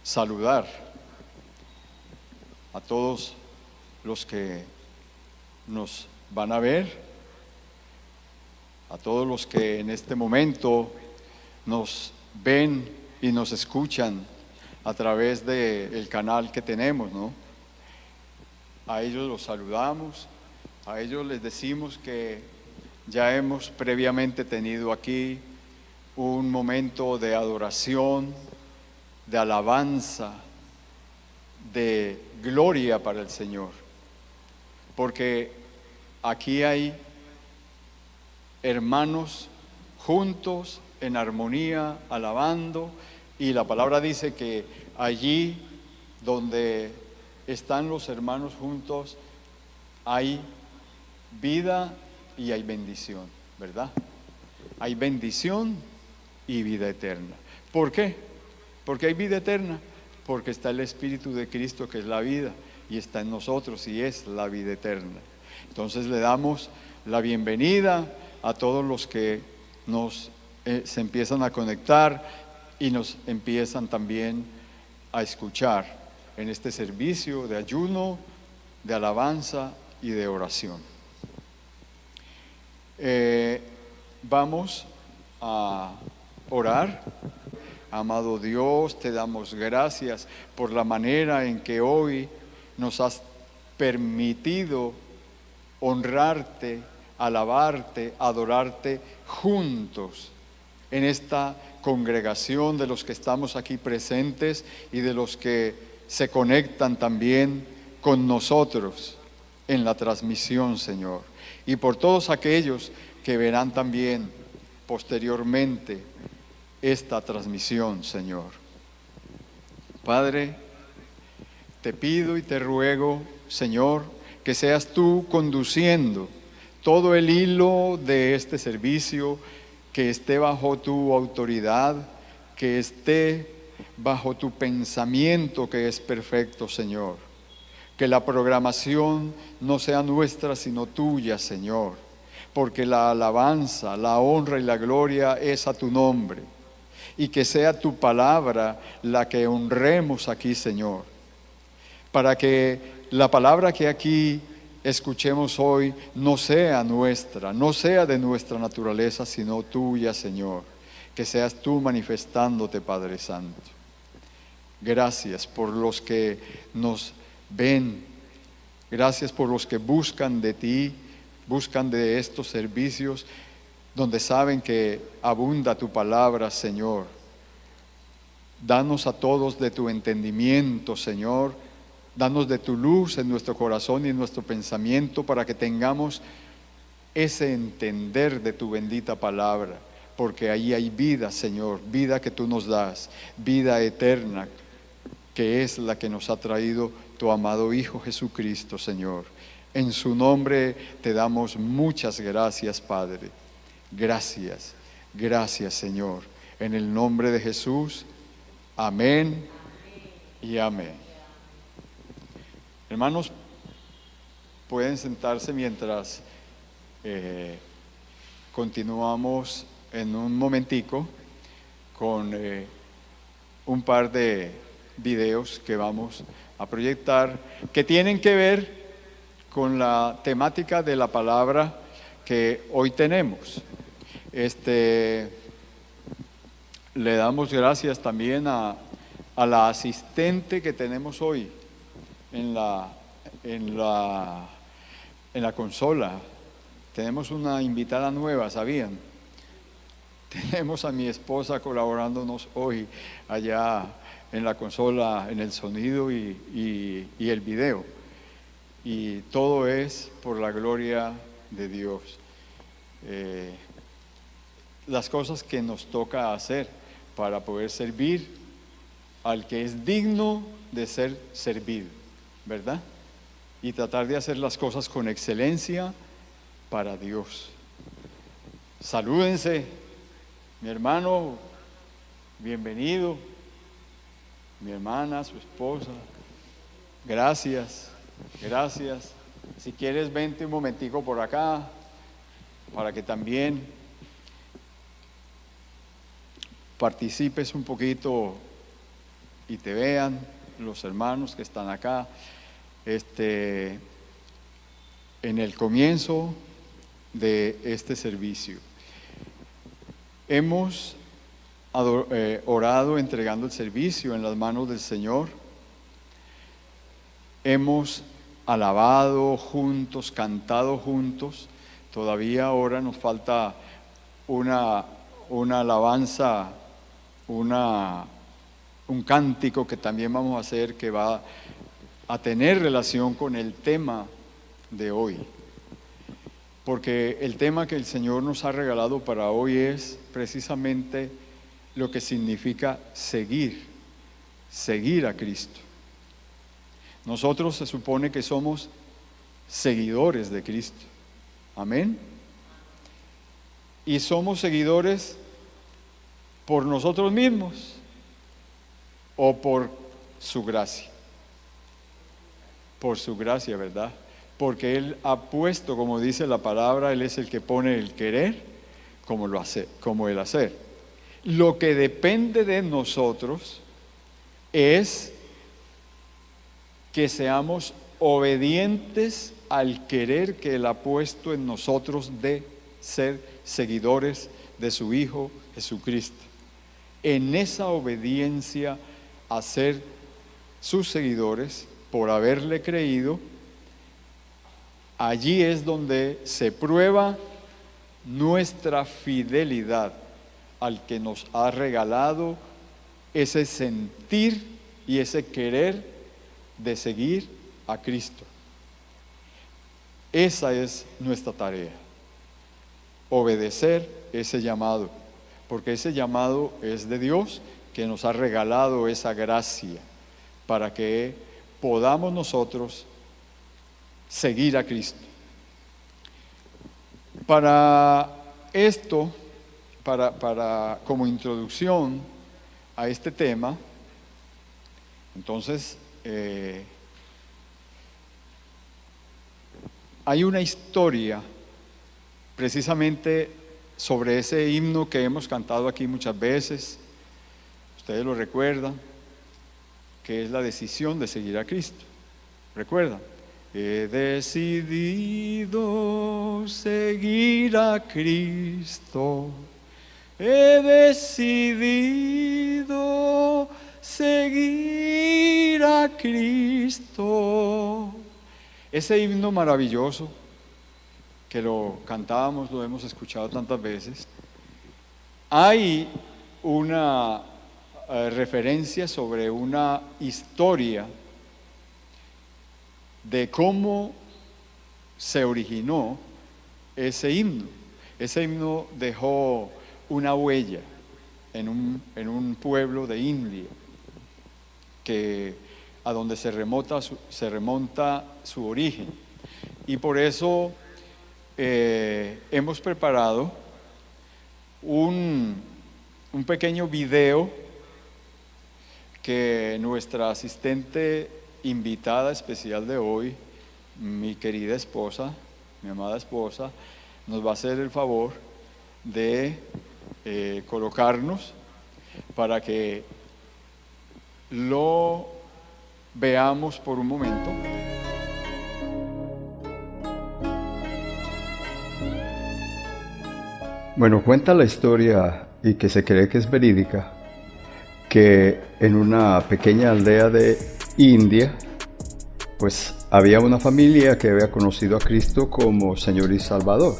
saludar a todos los que nos van a ver, a todos los que en este momento nos ven y nos escuchan a través del canal que tenemos, ¿no? A ellos los saludamos, a ellos les decimos que ya hemos previamente tenido aquí un momento de adoración, de alabanza, de gloria para el Señor, porque aquí hay hermanos juntos en armonía, alabando, y la palabra dice que allí donde están los hermanos juntos hay vida y hay bendición, ¿verdad? Hay bendición y vida eterna. ¿Por qué? Porque hay vida eterna, porque está el Espíritu de Cristo, que es la vida, y está en nosotros y es la vida eterna. Entonces le damos la bienvenida a todos los que se empiezan a conectar y nos empiezan también a escuchar en este servicio de ayuno, de alabanza y de oración. Vamos a orar. Amado Dios, te damos gracias por la manera en que hoy nos has permitido honrarte, alabarte, adorarte juntos en esta congregación de los que estamos aquí presentes y de los que se conectan también con nosotros en la transmisión, Señor. Y por todos aquellos que verán también posteriormente esta transmisión, Señor. Padre, te pido y te ruego, Señor, que seas tú conduciendo todo el hilo de este servicio, que esté bajo tu autoridad, que esté bajo tu pensamiento que es perfecto, Señor. Que la programación no sea nuestra, sino tuya, Señor, porque la alabanza, la honra y la gloria es a tu nombre. Y que sea tu palabra la que honremos aquí, Señor, para que la palabra que aquí escuchemos hoy no sea nuestra, no sea de nuestra naturaleza, sino tuya, Señor. Que seas tú manifestándote, Padre Santo. Gracias por los que nos ven, gracias por los que buscan de ti, buscan de estos servicios donde saben que abunda tu palabra, Señor. Danos a todos de tu entendimiento, Señor. Danos de tu luz en nuestro corazón y en nuestro pensamiento para que tengamos ese entender de tu bendita palabra, porque ahí hay vida, Señor, vida que tú nos das, vida eterna, que es la que nos ha traído tu amado Hijo Jesucristo, Señor. En su nombre te damos muchas gracias, Padre. Gracias, gracias, Señor. En el nombre de Jesús, amén y amén. Hermanos, pueden sentarse mientras continuamos en un momentico con un par de videos que vamos a proyectar que tienen que ver con la temática de la palabra que hoy tenemos. Le damos gracias también a la asistente que tenemos hoy en la consola. Tenemos una invitada nueva, ¿sabían? Tenemos a mi esposa colaborándonos hoy allá en la consola, en el sonido y el video. Y todo es por la gloria de Dios. Las cosas que nos toca hacer para poder servir al que es digno de ser servido, ¿verdad? Y tratar de hacer las cosas con excelencia para Dios. Salúdense, mi hermano, bienvenido, mi hermana, su esposa, gracias, gracias. Si quieres, vente un momentico por acá, para que también participes un poquito y te vean los hermanos que están acá. En el comienzo de este servicio hemos orado entregando el servicio en las manos del Señor. Hemos alabado juntos, cantado juntos. Todavía ahora nos falta una alabanza, un cántico que también vamos a hacer, que va a tener relación con el tema de hoy. Porque el tema que el Señor nos ha regalado para hoy es precisamente lo que significa seguir a Cristo. Nosotros se supone que somos seguidores de Cristo. Amén. Y somos seguidores por nosotros mismos o por su gracia. Por su gracia, ¿verdad? Porque Él ha puesto, como dice la palabra, Él es el que pone el querer como el hacer. Lo que depende de nosotros es que seamos obedientes al querer que Él ha puesto en nosotros de ser seguidores de su Hijo Jesucristo. En esa obediencia a ser sus seguidores, por haberle creído, allí es donde se prueba nuestra fidelidad al que nos ha regalado ese sentir y ese querer de seguir a Cristo. Esa es nuestra tarea, obedecer ese llamado, porque ese llamado es de Dios, que nos ha regalado esa gracia para que podamos nosotros seguir a Cristo. Para esto, como introducción a este tema, entonces hay una historia precisamente sobre ese himno que hemos cantado aquí muchas veces. Ustedes lo recuerdan, que es la decisión de seguir a Cristo. ¿Recuerdan? He decidido seguir a Cristo. He decidido seguir a Cristo. Ese himno maravilloso que lo cantábamos, lo hemos escuchado tantas veces. Hay una referencia sobre una historia de cómo se originó ese himno. Ese himno dejó una huella en un pueblo de India, a donde se remonta su origen. Y por eso hemos preparado un pequeño video que nuestra asistente invitada especial de hoy, mi querida esposa, mi amada esposa, nos va a hacer el favor de colocarnos para que lo veamos por un momento. Bueno, cuenta la historia, y que se cree que es verídica, que en una pequeña aldea de India, pues había una familia que había conocido a Cristo como Señor y Salvador,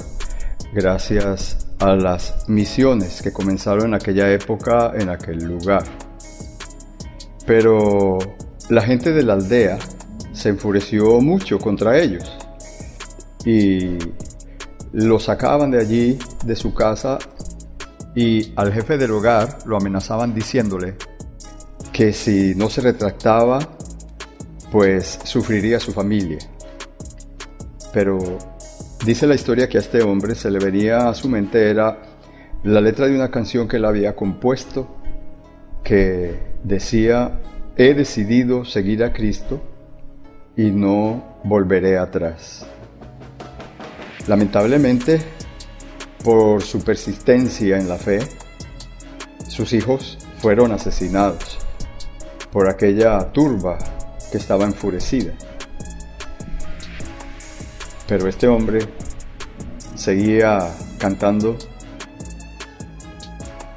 gracias a las misiones que comenzaron en aquella época, en aquel lugar. Pero la gente de la aldea se enfureció mucho contra ellos y lo sacaban de allí, de su casa, y al jefe del hogar lo amenazaban diciéndole que si no se retractaba, pues sufriría su familia. Pero dice la historia que a este hombre se le venía a su mente era la letra de una canción que él había compuesto, que decía: he decidido seguir a Cristo y no volveré atrás. Lamentablemente, por su persistencia en la fe, sus hijos fueron asesinados. por aquella turba que estaba enfurecida. Pero este hombre seguía cantando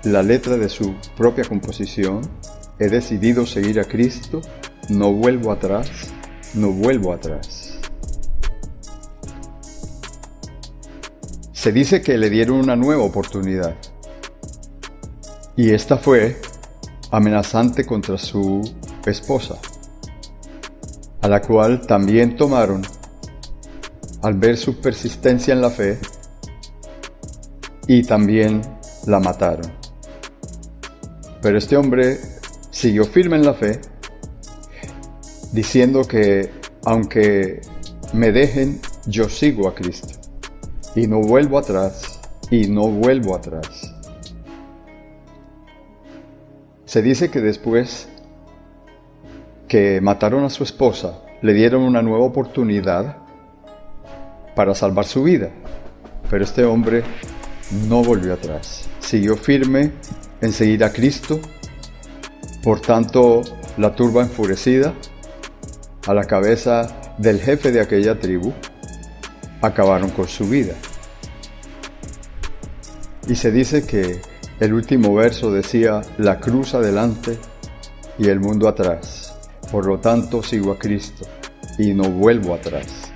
la letra de su propia composición: he decidido seguir a Cristo, no vuelvo atrás, no vuelvo atrás. Se dice que le dieron una nueva oportunidad, y esta fue amenazante contra su esposa, a la cual también tomaron al ver su persistencia en la fe y también la mataron. Pero este hombre siguió firme en la fe, diciendo que aunque me dejen, yo sigo a Cristo y no vuelvo atrás, y no vuelvo atrás. Se dice que después que mataron a su esposa, le dieron una nueva oportunidad para salvar su vida, pero este hombre no volvió atrás, siguió firme en seguir a Cristo. Por tanto, la turba enfurecida, a la cabeza del jefe de aquella tribu, acabaron con su vida. Y se dice que el último verso decía: la cruz adelante y el mundo atrás, por lo tanto sigo a Cristo y no vuelvo atrás.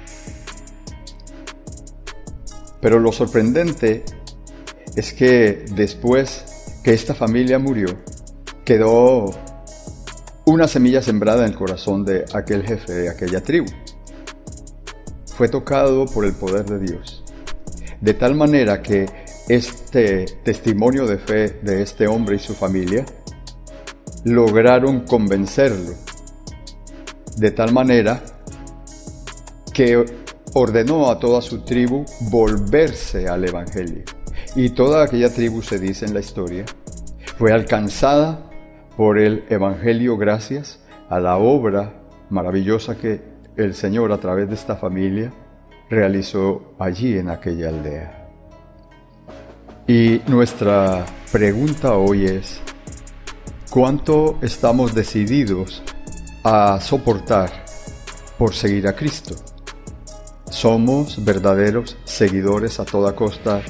Pero lo sorprendente es que después que esta familia murió, quedó una semilla sembrada en el corazón de aquel jefe de aquella tribu. Fue tocado por el poder de Dios, de tal manera que este testimonio de fe de este hombre y su familia lograron convencerlo, de tal manera que ordenó a toda su tribu volverse al Evangelio. Y toda aquella tribu, se dice en la historia, fue alcanzada por el Evangelio gracias a la obra maravillosa que el Señor, a través de esta familia, realizó allí en aquella aldea. Y nuestra pregunta hoy es: ¿cuánto estamos decididos a soportar por seguir a Cristo? ¿Somos verdaderos seguidores a toda costa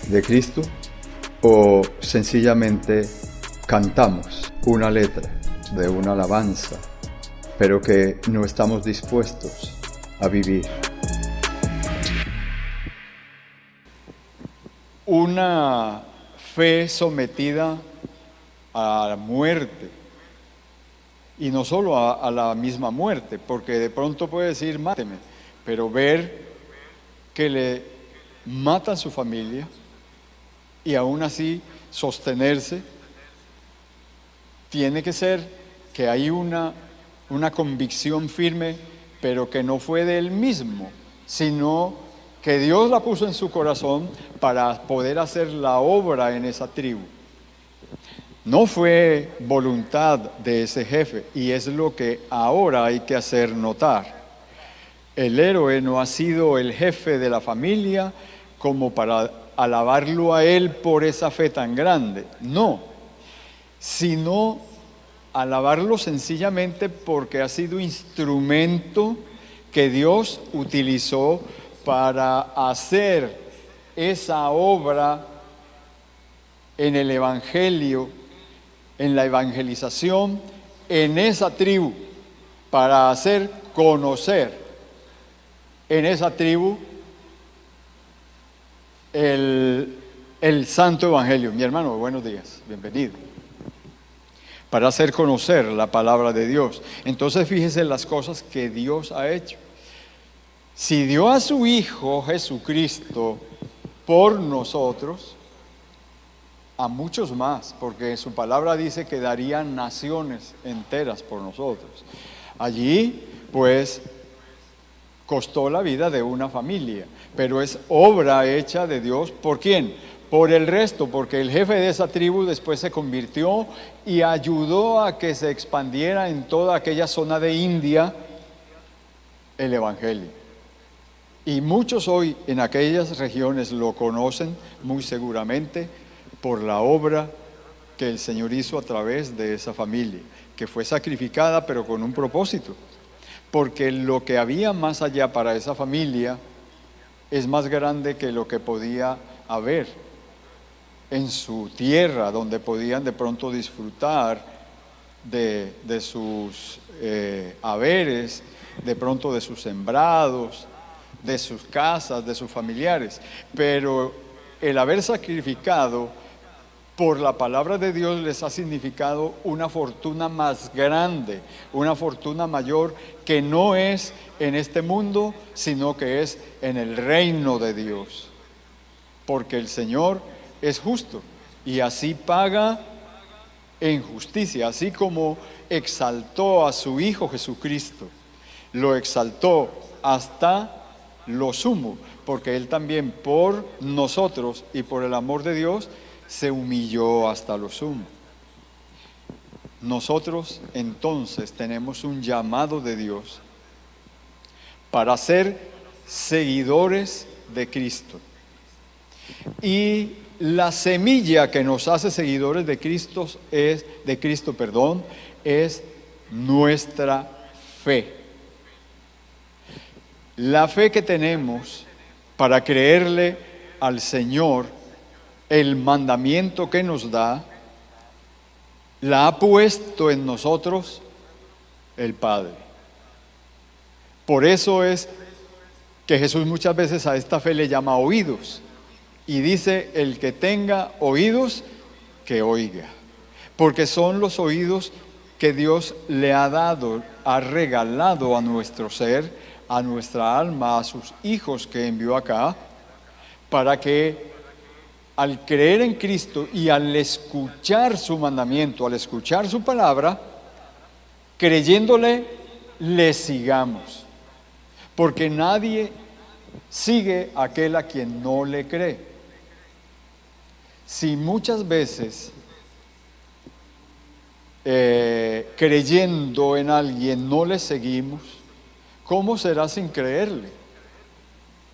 de Cristo? ¿O sencillamente cantamos una letra de una alabanza, pero que no estamos dispuestos a vivir? Una fe sometida a la muerte, y no solo a la misma muerte, porque de pronto puede decir máteme, pero ver que le matan su familia y aún así sostenerse, tiene que ser que hay una convicción firme, pero que no fue de él mismo, sino que Dios la puso en su corazón para poder hacer la obra en esa tribu. No fue voluntad de ese jefe, y es lo que ahora hay que hacer notar. El héroe no ha sido el jefe de la familia como para alabarlo a él por esa fe tan grande, no, sino alabarlo sencillamente porque ha sido instrumento que Dios utilizó para hacer esa obra en el Evangelio, en la evangelización, en esa tribu, para hacer conocer en esa tribu el santo evangelio. Mi hermano, buenos días, bienvenido. Para hacer conocer la palabra de Dios. Entonces fíjese en las cosas que Dios ha hecho. Si dio a su Hijo Jesucristo por nosotros, a muchos más, porque su palabra dice que daría naciones enteras por nosotros. Allí, pues, costó la vida de una familia, pero es obra hecha de Dios. ¿Por quién? Por el resto, porque el jefe de esa tribu después se convirtió y ayudó a que se expandiera en toda aquella zona de India el Evangelio. Y muchos hoy en aquellas regiones lo conocen muy seguramente por la obra que el Señor hizo a través de esa familia, que fue sacrificada pero con un propósito, porque lo que había más allá para esa familia es más grande que lo que podía haber en su tierra, donde podían de pronto disfrutar de sus haberes, de pronto de sus sembrados, de sus casas, de sus familiares. Pero el haber sacrificado por la palabra de Dios les ha significado una fortuna más grande, una fortuna mayor, que no es en este mundo, sino que es en el reino de Dios. Porque el Señor es justo y así paga en justicia, así como exaltó a su Hijo Jesucristo, lo exaltó hasta lo sumo, porque Él también por nosotros y por el amor de Dios se humilló hasta lo sumo. Nosotros entonces tenemos un llamado de Dios para ser seguidores de Cristo. Y la semilla que nos hace seguidores de Cristo es nuestra fe. La fe que tenemos para creerle al Señor el mandamiento que nos da, la ha puesto en nosotros el Padre. Por eso es que Jesús muchas veces a esta fe le llama oídos. Y dice, el que tenga oídos, que oiga. Porque son los oídos que Dios le ha dado, ha regalado a nuestro ser, a nuestra alma, a sus hijos que envió acá, para que al creer en Cristo y al escuchar su mandamiento, al escuchar su palabra, creyéndole, le sigamos. Porque nadie sigue a aquel a quien no le cree. Si muchas veces creyendo en alguien no le seguimos, ¿cómo será sin creerle?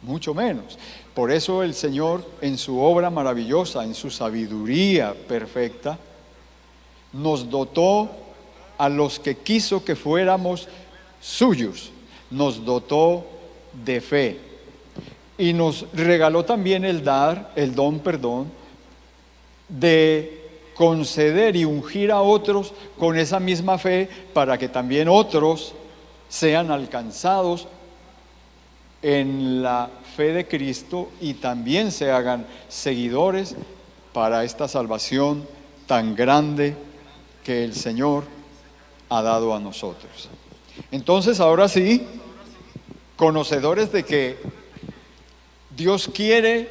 Mucho menos. Por eso el Señor, en su obra maravillosa, en su sabiduría perfecta, nos dotó a los que quiso que fuéramos suyos, nos dotó de fe y nos regaló también el don, de conceder y ungir a otros con esa misma fe para que también otros sean alcanzados en la fe de Cristo y también se hagan seguidores para esta salvación tan grande que el Señor ha dado a nosotros. Entonces, ahora sí, conocedores de que Dios quiere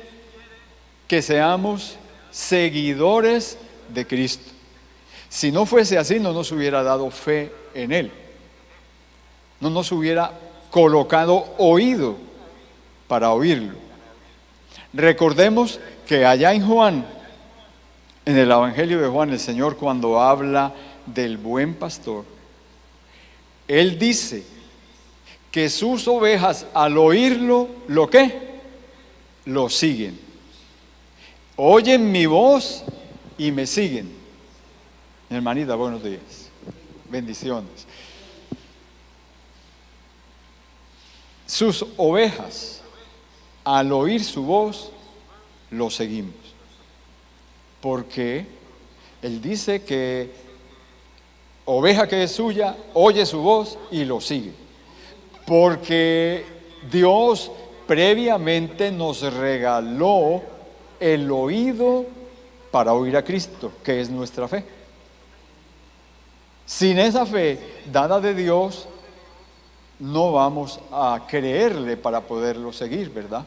que seamos seguidores de Cristo. Si no fuese así, no nos hubiera dado fe en Él, no nos hubiera colocado oído para oírlo. Recordemos que allá en Juan, en el Evangelio de Juan, el Señor cuando habla del buen pastor, Él dice que sus ovejas al oírlo, ¿lo qué? Lo siguen. Oyen mi voz y me siguen. Mi hermanita, buenos días. Bendiciones. Sus ovejas, al oír su voz, lo seguimos. Porque Él dice que oveja que es suya, oye su voz y lo sigue. Porque Dios previamente nos regaló el oído para oír a Cristo, que es nuestra fe. Sin esa fe dada de Dios, no vamos a creerle para poderlo seguir, ¿verdad?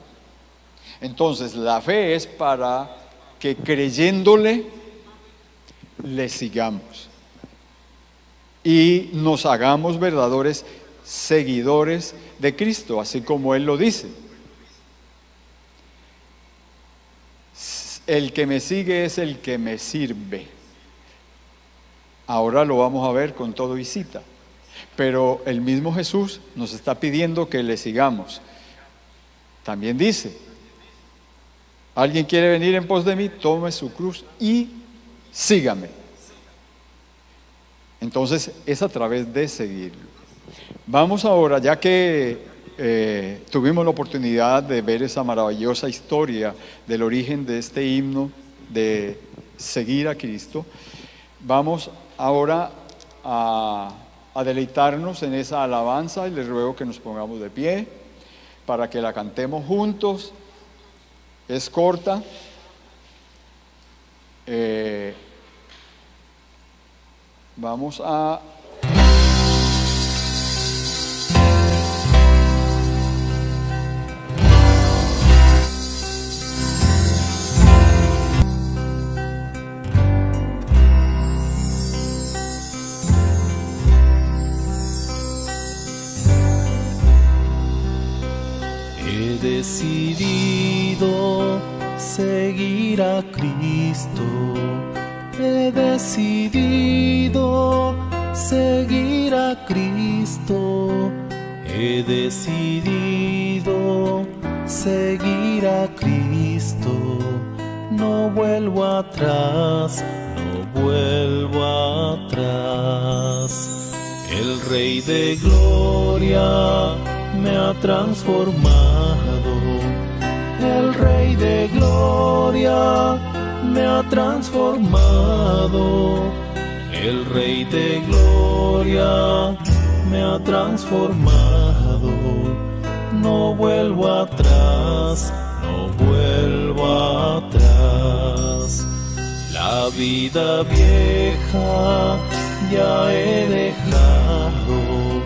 Entonces, la fe es para que creyéndole, le sigamos y nos hagamos verdaderos seguidores de Cristo, así como Él lo dice. El que me sigue es el que me sirve. Ahora lo vamos a ver con todo y cita. Pero el mismo Jesús nos está pidiendo que le sigamos. También dice, ¿alguien quiere venir en pos de mí? Tome su cruz y sígame. Entonces es a través de seguirlo. Vamos ahora, ya que tuvimos la oportunidad de ver esa maravillosa historia del origen de este himno de seguir a Cristo, vamos ahora a deleitarnos en esa alabanza, y les ruego que nos pongamos de pie para que la cantemos juntos. Es corta. Vamos a... He decidido seguir a Cristo. He decidido seguir a Cristo. He decidido seguir a Cristo. No vuelvo atrás, no vuelvo atrás. El Rey de Gloria me ha transformado. El Rey de Gloria me ha transformado. El Rey de Gloria me ha transformado. No vuelvo atrás, no vuelvo atrás. La vida vieja ya he dejado.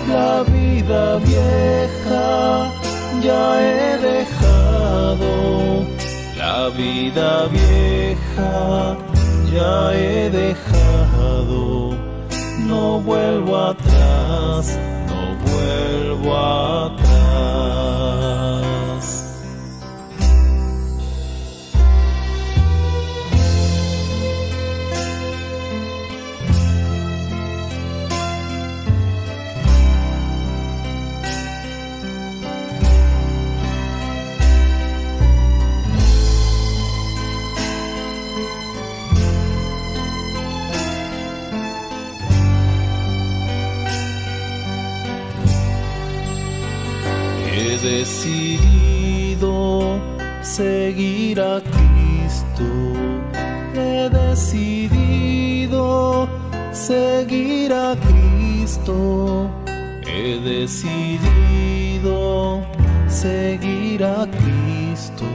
La vida vieja ya he dejado. La vida vieja ya he dejado. No vuelvo atrás, no vuelvo atrás. He decidido seguir a Cristo. He decidido seguir a Cristo. He decidido seguir a Cristo.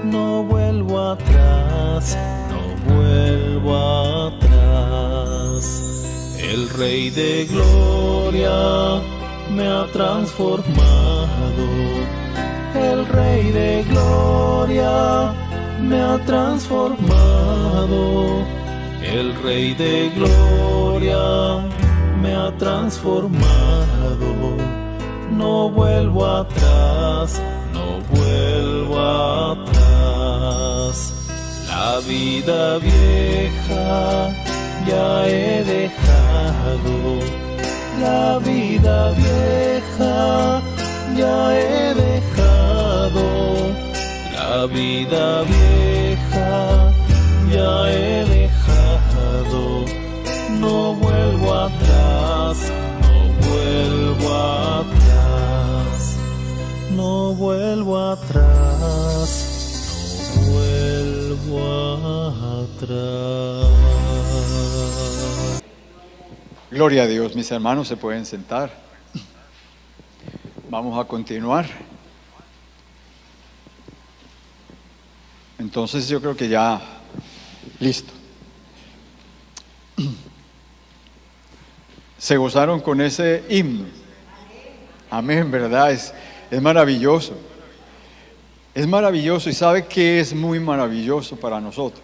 No vuelvo atrás, no vuelvo atrás. El Rey de Gloria me ha transformado. El Rey de Gloria me ha transformado. El Rey de Gloria me ha transformado. No vuelvo atrás, no vuelvo atrás. La vida vieja ya he dejado. La vida vieja ya he dejado. La vida vieja ya he dejado. No vuelvo atrás, no vuelvo atrás. No vuelvo atrás, no vuelvo atrás. Gloria a Dios, mis hermanos, se pueden sentar. Vamos a continuar. Entonces yo creo que ya, listo. ¿Se gozaron con ese himno? Amén, ¿verdad? Es maravilloso. Es maravilloso, y ¿sabe qué es muy maravilloso para nosotros?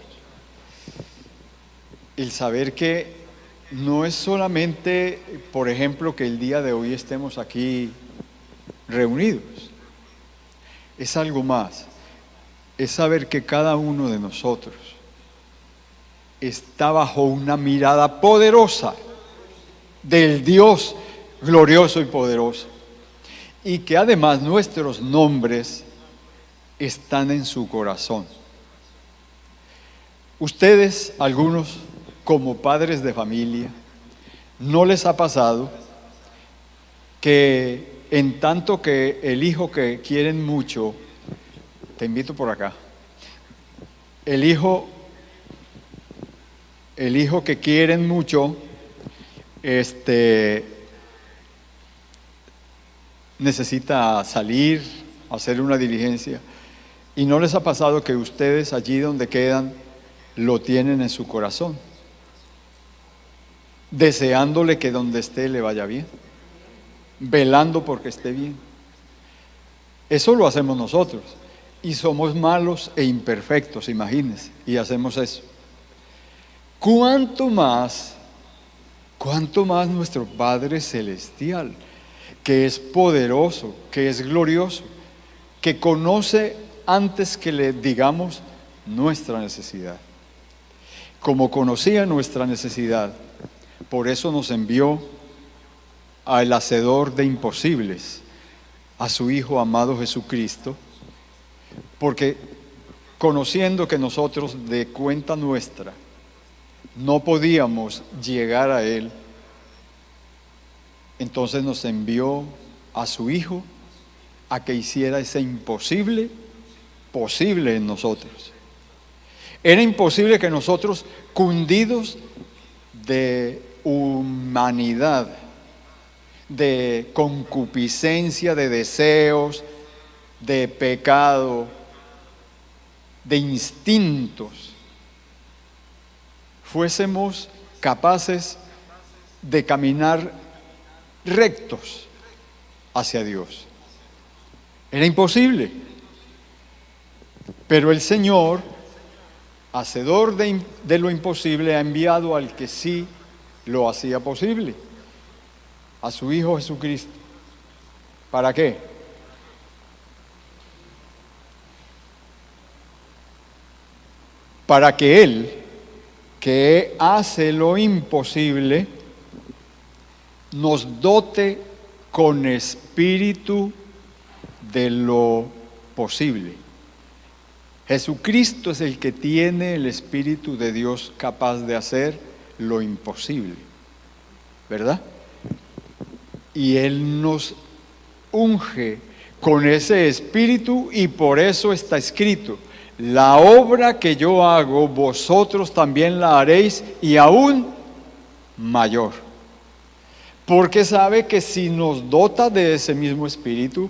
El saber que no es solamente, por ejemplo, que el día de hoy estemos aquí reunidos. Es algo más. Es saber que cada uno de nosotros está bajo una mirada poderosa del Dios glorioso y poderoso. Y que además nuestros nombres están en su corazón. Ustedes, algunos, como padres de familia, ¿no les ha pasado que en tanto que el hijo que quieren mucho, te invito por acá, el hijo que quieren mucho, necesita salir, hacer una diligencia, y no les ha pasado que ustedes allí donde quedan lo tienen en su corazón, deseándole que donde esté le vaya bien, velando porque esté bien? Eso lo hacemos nosotros, y somos malos e imperfectos, imagínense, y hacemos eso. ¿Cuánto más nuestro Padre Celestial, que es poderoso, que es glorioso, que conoce antes que le digamos nuestra necesidad? Como conocía nuestra necesidad, por eso nos envió al hacedor de imposibles, a su Hijo amado Jesucristo, porque conociendo que nosotros de cuenta nuestra no podíamos llegar a Él, entonces nos envió a su Hijo a que hiciera ese imposible posible en nosotros. Era imposible que nosotros, cundidos de humanidad, de concupiscencia, de deseos, de pecado, de instintos, fuésemos capaces de caminar rectos hacia Dios. Era imposible. Pero el Señor, hacedor de lo imposible, ha enviado al que sí lo hacía posible, a su Hijo Jesucristo. ¿Para qué? Para que Él, que hace lo imposible, nos dote con espíritu de lo posible. Jesucristo es el que tiene el Espíritu de Dios capaz de hacer lo imposible, ¿verdad? Y Él nos unge con ese Espíritu, y por eso está escrito: la obra que yo hago, vosotros también la haréis, y aún mayor. Porque sabe que si nos dota de ese mismo Espíritu,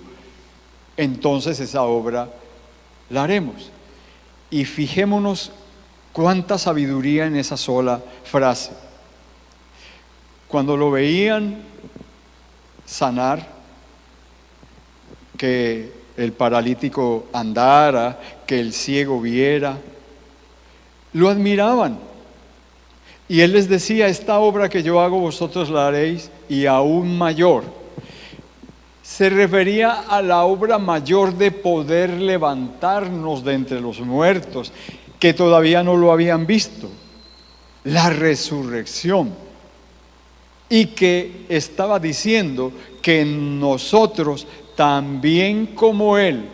entonces esa obra la haremos. Y fijémonos cuánta sabiduría en esa sola frase. Cuando lo veían sanar, que el paralítico andara, que el ciego viera, lo admiraban. Y Él les decía: esta obra que yo hago, vosotros la haréis, y aún mayor. Se refería a la obra mayor de poder levantarnos de entre los muertos, que todavía no lo habían visto, la resurrección, y que estaba diciendo que nosotros también, como Él,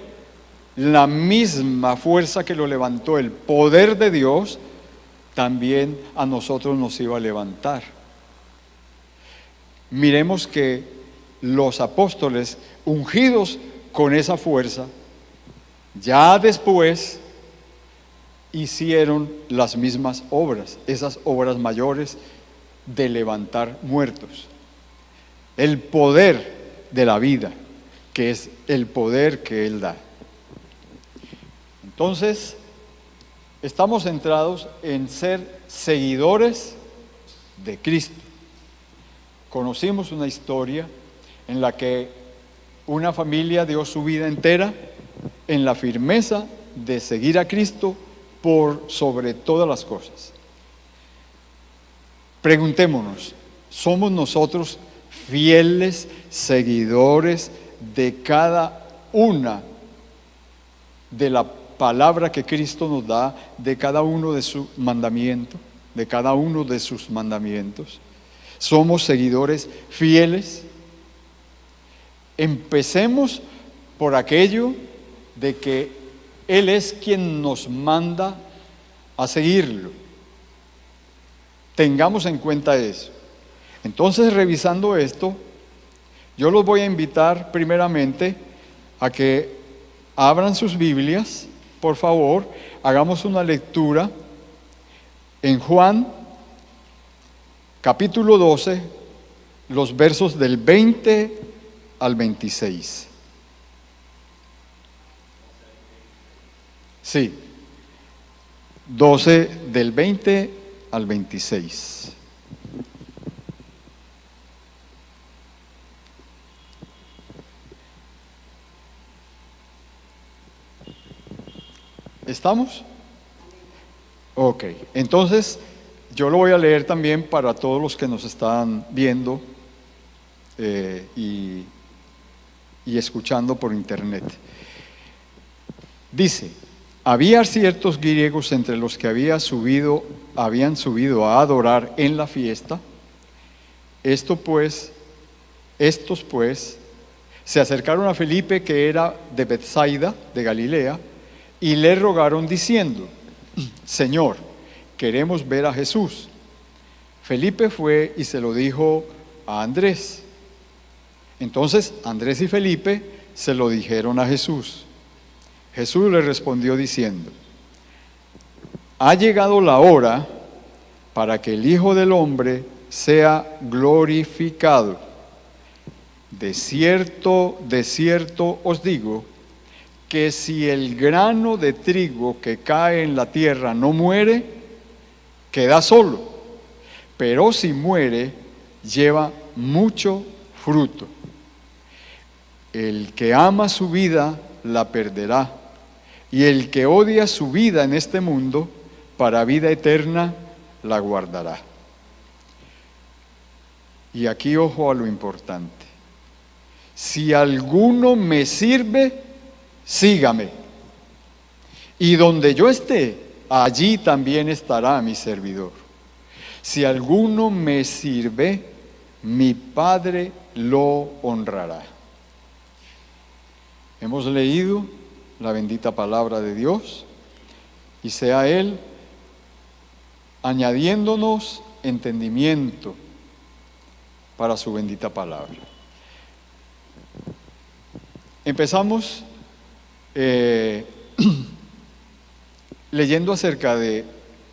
la misma fuerza que lo levantó, el poder de Dios, también a nosotros nos iba a levantar. Miremos que los apóstoles, ungidos con esa fuerza, ya después hicieron las mismas obras, esas obras mayores de levantar muertos. El poder de la vida, que es el poder que Él da. Entonces, estamos centrados en ser seguidores de Cristo. Conocimos una historia en la que una familia dio su vida entera en la firmeza de seguir a Cristo por sobre todas las cosas. Preguntémonos, ¿somos nosotros fieles seguidores de cada una de la palabra que Cristo nos da, de cada uno de sus mandamientos, de cada uno de sus mandamientos? ¿Somos seguidores fieles? Empecemos por aquello de que Él es quien nos manda a seguirlo. Tengamos en cuenta eso. Entonces, revisando esto, yo los voy a invitar primeramente a que abran sus Biblias, por favor, hagamos una lectura en Juan, capítulo 12, los versos del 20 al 26. Sí, 12 del 20 al 26. ¿Estamos? Ok, entonces yo lo voy a leer también para todos los que nos están viendo y escuchando por internet. Dice: había ciertos griegos entre los que habían subido a adorar en la fiesta. Estos pues se acercaron a Felipe, que era de Bethsaida, de Galilea, y le rogaron diciendo: Señor, queremos ver a Jesús. Felipe fue y se lo dijo a Andrés. Entonces Andrés y Felipe se lo dijeron a Jesús. Jesús le respondió diciendo: ha llegado la hora para que el Hijo del Hombre sea glorificado. De cierto os digo, que si el grano de trigo que cae en la tierra no muere, queda solo, pero si muere, lleva mucho fruto. El que ama su vida, la perderá, y el que odia su vida en este mundo, para vida eterna, la guardará. Y aquí ojo a lo importante: si alguno me sirve, sígame, y donde yo esté, allí también estará mi servidor. Si alguno me sirve, mi Padre lo honrará. Hemos leído la bendita palabra de Dios, y sea Él añadiéndonos entendimiento para su bendita palabra. Empezamos leyendo acerca de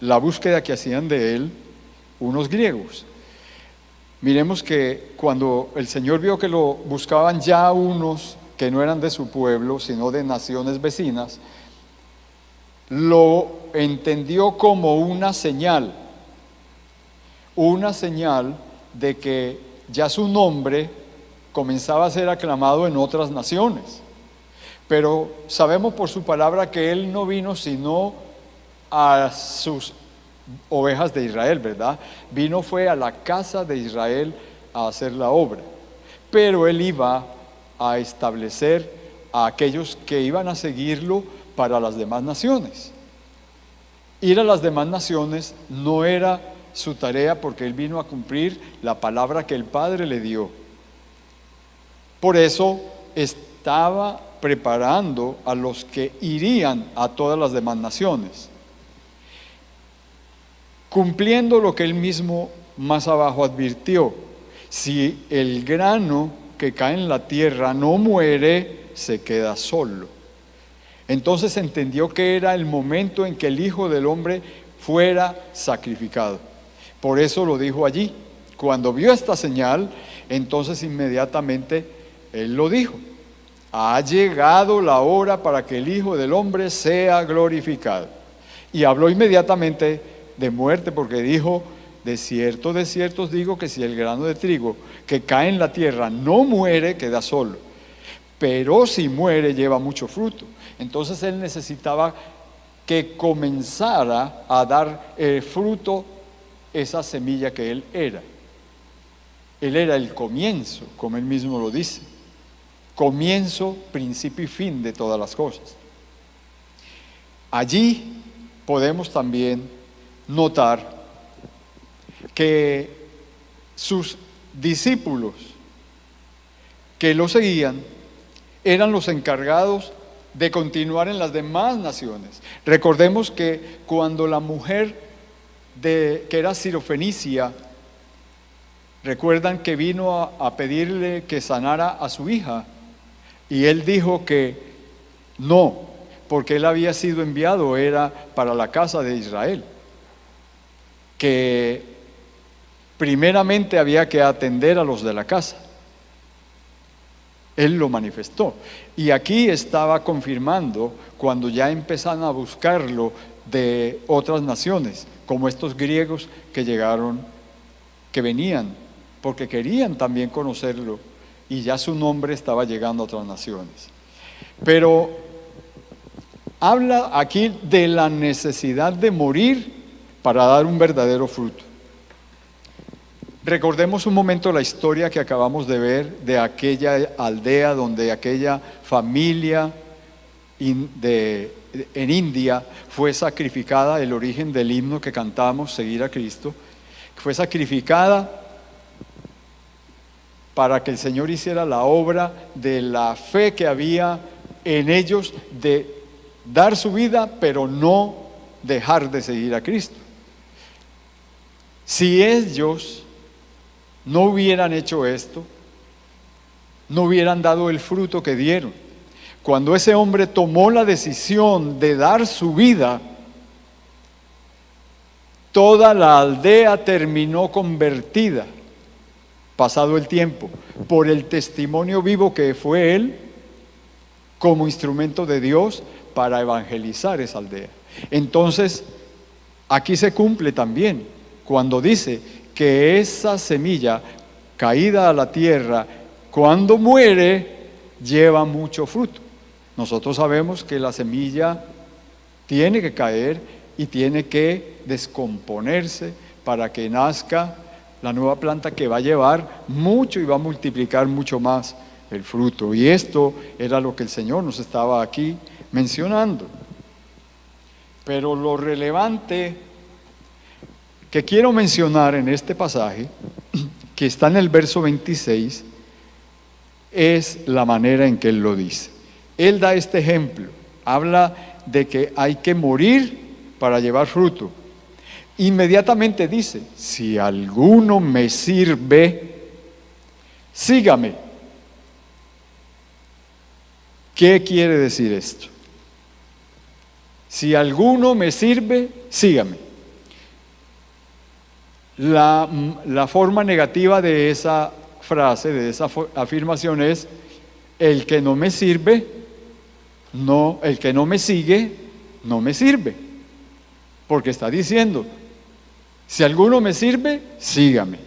la búsqueda que hacían de él unos griegos. Miremos que cuando el Señor vio que lo buscaban ya unos que no eran de su pueblo, sino de naciones vecinas, lo entendió como una señal de que ya su nombre comenzaba a ser aclamado en otras naciones. Pero sabemos por su palabra que él no vino sino a sus ovejas de Israel, ¿verdad? Fue a la casa de Israel a hacer la obra. Pero él iba a establecer a aquellos que iban a seguirlo para las demás naciones. Ir a las demás naciones no era su tarea, porque él vino a cumplir la palabra que el Padre le dio. Por eso estaba preparando a los que irían a todas las demás naciones, cumpliendo lo que él mismo más abajo advirtió: si el grano que cae en la tierra no muere, se queda solo. Entonces entendió que era el momento en que el Hijo del Hombre fuera sacrificado. Por eso lo dijo allí. Cuando vio esta señal, entonces inmediatamente él lo dijo: ha llegado la hora para que el Hijo del Hombre sea glorificado. Y habló inmediatamente de muerte, porque dijo: de cierto os digo, que si el grano de trigo que cae en la tierra no muere, queda solo, pero si muere, lleva mucho fruto. Entonces él necesitaba que comenzara a dar fruto esa semilla que él era. Él era el comienzo, como él mismo lo dice: comienzo, principio y fin de todas las cosas. Allí podemos también notar que sus discípulos que lo seguían eran los encargados de continuar en las demás naciones. Recordemos que cuando la mujer que era sirofenicia, recuerdan que vino a pedirle que sanara a su hija, y él dijo que no, porque él había sido enviado, era para la casa de Israel, que primeramente había que atender a los de la casa. Él lo manifestó. Y aquí estaba confirmando cuando ya empezaron a buscarlo de otras naciones, como estos griegos que llegaron, que venían, porque querían también conocerlo, y ya su nombre estaba llegando a otras naciones. Pero habla aquí de la necesidad de morir para dar un verdadero fruto. Recordemos un momento la historia que acabamos de ver de aquella aldea donde aquella familia en India fue sacrificada, el origen del himno que cantamos, Seguir a Cristo, fue sacrificada para que el Señor hiciera la obra de la fe que había en ellos de dar su vida, pero no dejar de seguir a Cristo. Si ellos no hubieran hecho esto, no hubieran dado el fruto que dieron. Cuando ese hombre tomó la decisión de dar su vida, toda la aldea terminó convertida, pasado el tiempo, por el testimonio vivo que fue él como instrumento de Dios para evangelizar esa aldea. Entonces, aquí se cumple también cuando dice que esa semilla caída a la tierra, cuando muere, lleva mucho fruto. Nosotros sabemos que la semilla tiene que caer y tiene que descomponerse para que nazca la nueva planta que va a llevar mucho y va a multiplicar mucho más el fruto. Y esto era lo que el Señor nos estaba aquí mencionando. Pero lo relevante que quiero mencionar en este pasaje, que está en el verso 26, es la manera en que él lo dice. Él da este ejemplo, habla de que hay que morir para llevar fruto. Inmediatamente dice, si alguno me sirve, sígame. ¿Qué quiere decir esto? Si alguno me sirve, sígame. La forma negativa de esa frase, de esa afirmación es: el que no me sirve, no, el que no me sigue, no me sirve. Porque está diciendo, si alguno me sirve, sígame.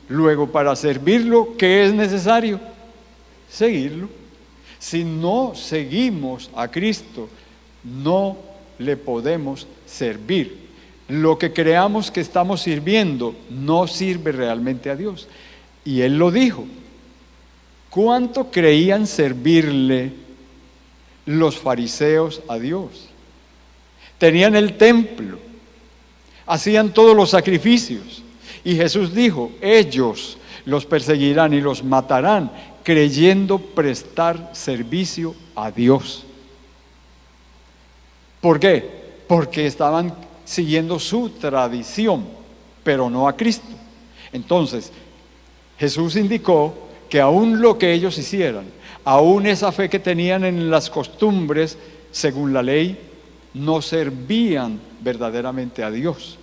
Luego, para servirlo, ¿qué es necesario? Seguirlo. Si no seguimos a Cristo, no le podemos servir. Lo que creamos que estamos sirviendo no sirve realmente a Dios. Y él lo dijo. ¿Cuánto creían servirle los fariseos a Dios? Tenían el templo, hacían todos los sacrificios. Y Jesús dijo, ellos los perseguirán y los matarán, creyendo prestar servicio a Dios. ¿Por qué? Porque estaban siguiendo su tradición, pero no a Cristo. Entonces, Jesús indicó que aún lo que ellos hicieran, aún esa fe que tenían en las costumbres, según la ley, no servían verdaderamente a Dios.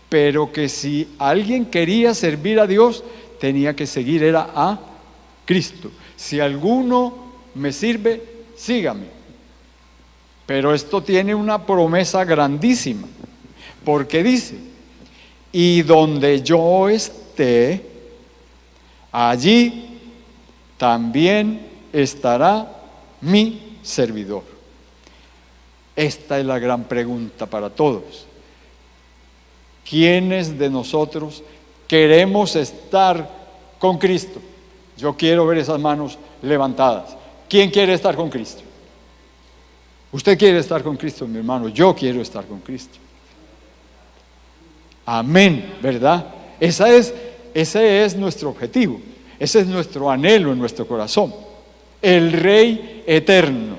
Pero que si alguien quería servir a Dios, tenía que seguir, era a Cristo. Si alguno me sirve, sígame. Pero esto tiene una promesa grandísima, porque dice, y donde yo esté, allí también estará mi servidor. Esta es la gran pregunta para todos. ¿Quiénes de nosotros queremos estar con Cristo? Yo quiero ver esas manos levantadas. ¿Quién quiere estar con Cristo? Usted quiere estar con Cristo, mi hermano. Yo quiero estar con Cristo. Amén, ¿verdad? Ese es nuestro objetivo. Ese es nuestro anhelo en nuestro corazón. El Rey eterno,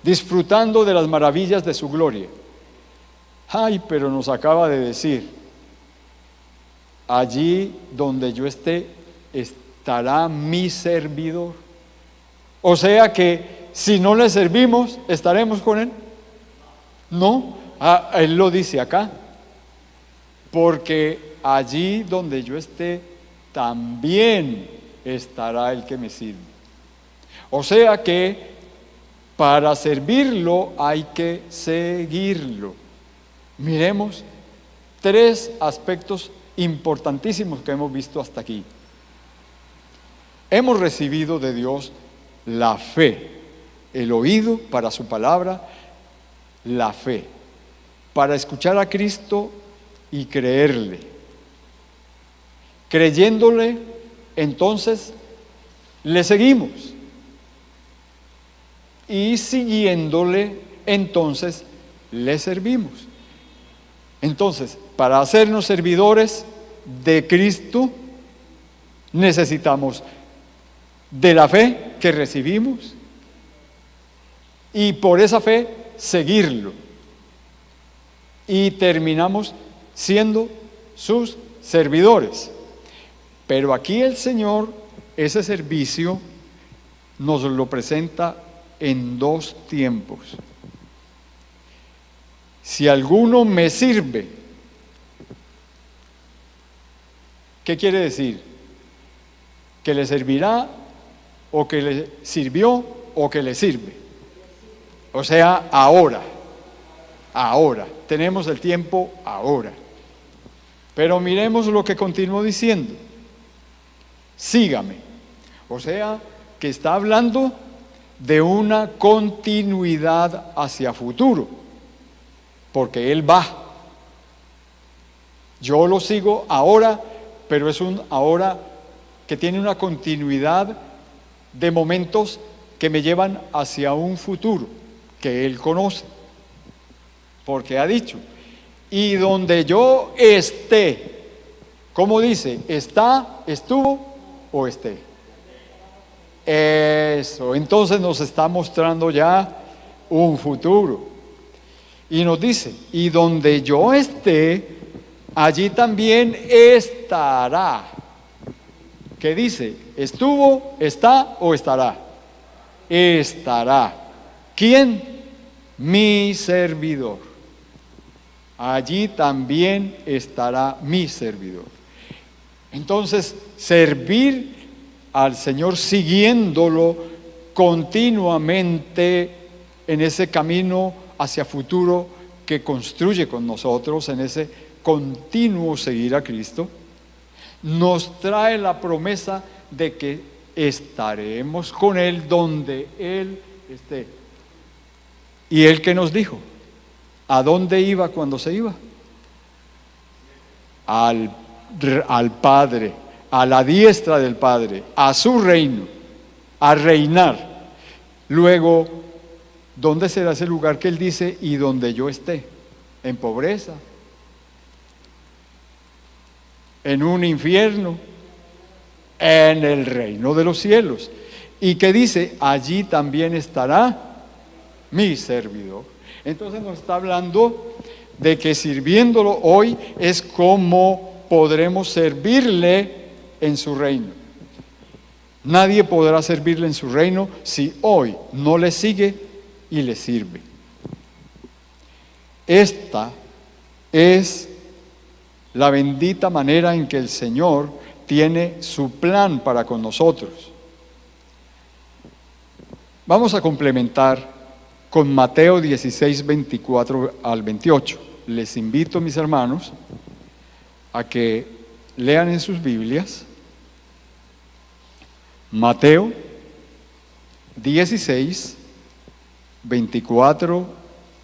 disfrutando de las maravillas de su gloria. Ay, pero nos acaba de decir, allí donde yo esté, estará mi servidor. O sea que si no le servimos, ¿estaremos con Él? No, Él lo dice acá, porque allí donde yo esté, también estará el que me sirve. O sea que para servirlo hay que seguirlo. Miremos 3 aspectos importantísimos que hemos visto hasta aquí. Hemos recibido de Dios la fe, el oído para su palabra, la fe, para escuchar a Cristo y creerle. Creyéndole, entonces, le seguimos. Y siguiéndole, entonces, le servimos. Entonces, para hacernos servidores de Cristo, necesitamos de la fe que recibimos y por esa fe seguirlo. Y terminamos siendo sus servidores. Pero aquí el Señor, ese servicio, nos lo presenta en 2 tiempos. Si alguno me sirve, ¿qué quiere decir? ¿Que le servirá o que le sirvió o que le sirve? O sea, ahora, tenemos el tiempo ahora. Pero miremos lo que continuó diciendo. Sígame. O sea, que está hablando de una continuidad hacia futuro, porque Él va. Yo lo sigo ahora, pero es un ahora que tiene una continuidad de momentos que me llevan hacia un futuro que Él conoce, porque ha dicho, y donde yo esté, ¿cómo dice? ¿Está, estuvo o esté? Eso, entonces nos está mostrando ya un futuro. Y nos dice, y donde yo esté, allí también estará. ¿Qué dice? ¿Estuvo, está o estará? Estará. ¿Quién? Mi servidor. Allí también estará mi servidor. Entonces, servir al Señor siguiéndolo continuamente en ese camino hacia futuro que construye con nosotros, en ese continuo seguir a Cristo, nos trae la promesa de que estaremos con Él donde Él esté. ¿Y Él qué nos dijo? ¿A dónde iba cuando se iba? Al Padre, a la diestra del Padre, a su reino, a reinar. Luego, ¿dónde será ese lugar que Él dice? Y donde yo esté, en pobreza, en un infierno, en el reino de los cielos. Y que dice, allí también estará mi servidor. Entonces nos está hablando de que sirviéndolo hoy es como podremos servirle en su reino. Nadie podrá servirle en su reino si hoy no le sigue y le sirve. Esta es la bendita manera en que el Señor tiene su plan para con nosotros. Vamos a complementar con Mateo 16, 24 al 28. Les invito, mis hermanos, a que lean en sus Biblias Mateo 16, 24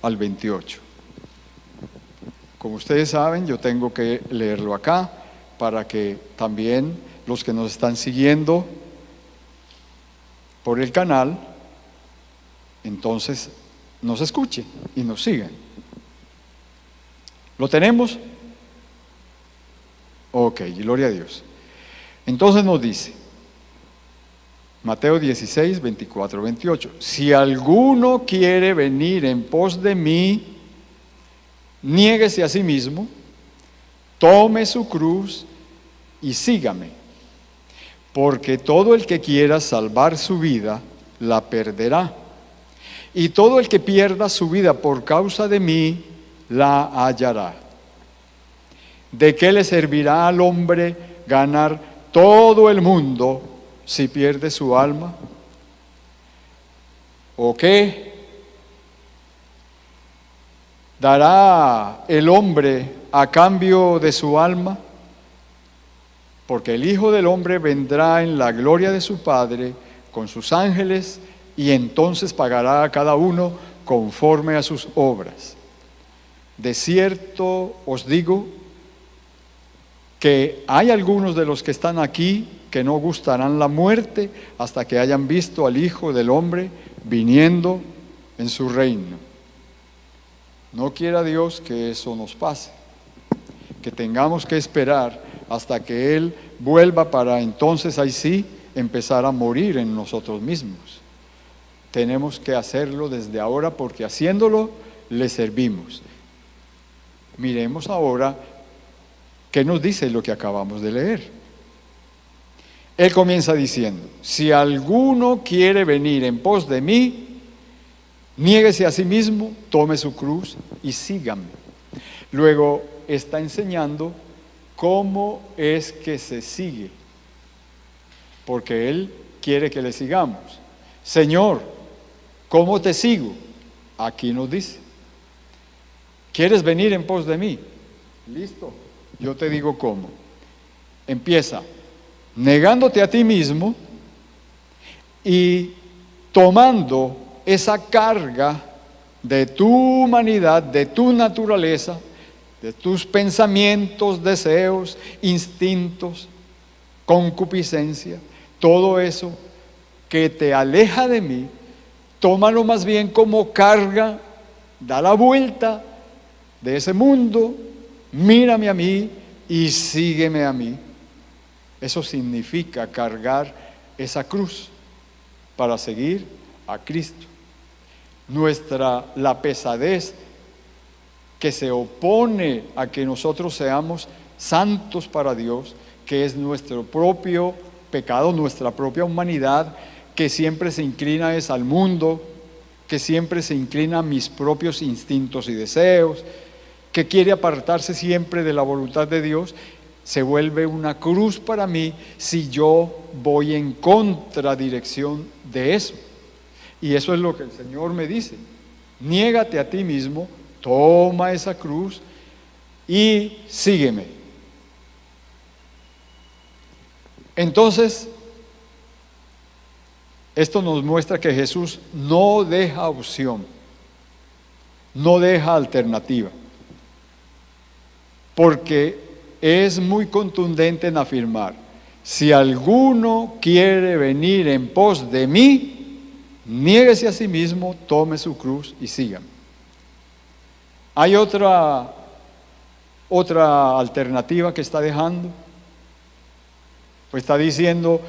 al 28. Como ustedes saben, yo tengo que leerlo acá para que también los que nos están siguiendo por el canal, entonces nos escuchen y nos sigan. ¿Lo tenemos? Ok, gloria a Dios. Entonces nos dice, Mateo 16, 24, 28. Si alguno quiere venir en pos de mí, niéguese a sí mismo, tome su cruz y sígame. Porque todo el que quiera salvar su vida, la perderá. Y todo el que pierda su vida por causa de mí, la hallará. ¿De qué le servirá al hombre ganar todo el mundo si pierde su alma? ¿O qué dará el hombre a cambio de su alma? Porque el Hijo del Hombre vendrá en la gloria de su Padre con sus ángeles y entonces pagará a cada uno conforme a sus obras. De cierto os digo que hay algunos de los que están aquí que no gustarán la muerte hasta que hayan visto al Hijo del Hombre viniendo en su reino. No quiera Dios que eso nos pase, que tengamos que esperar hasta que Él vuelva para entonces ahí sí empezar a morir en nosotros mismos. Tenemos que hacerlo desde ahora porque haciéndolo le servimos. Miremos ahora qué nos dice lo que acabamos de leer. Él comienza diciendo, si alguno quiere venir en pos de mí, niéguese a sí mismo, tome su cruz y sígame. Luego está enseñando cómo es que se sigue, porque Él quiere que le sigamos. Señor, ¿cómo te sigo? Aquí nos dice, ¿quieres venir en pos de mí? Listo, yo te digo cómo. Empieza negándote a ti mismo y tomando esa carga de tu humanidad, de tu naturaleza, de tus pensamientos, deseos, instintos, concupiscencia, todo eso que te aleja de mí, tómalo más bien como carga, da la vuelta de ese mundo, mírame a mí y sígueme a mí. Eso significa cargar esa cruz para seguir a Cristo. La pesadez que se opone a que nosotros seamos santos para Dios, que es nuestro propio pecado, nuestra propia humanidad, que siempre se inclina es al mundo, que siempre se inclina a mis propios instintos y deseos, que quiere apartarse siempre de la voluntad de Dios, se vuelve una cruz para mí si yo voy en contradirección de eso. Y eso es lo que el Señor me dice, niégate a ti mismo, toma esa cruz y sígueme. Entonces, esto nos muestra que Jesús no deja opción, no deja alternativa, porque es muy contundente en afirmar, si alguno quiere venir en pos de mí, niéguese a sí mismo, tome su cruz y sígame. Hay otra alternativa que está dejando, pues está diciendo,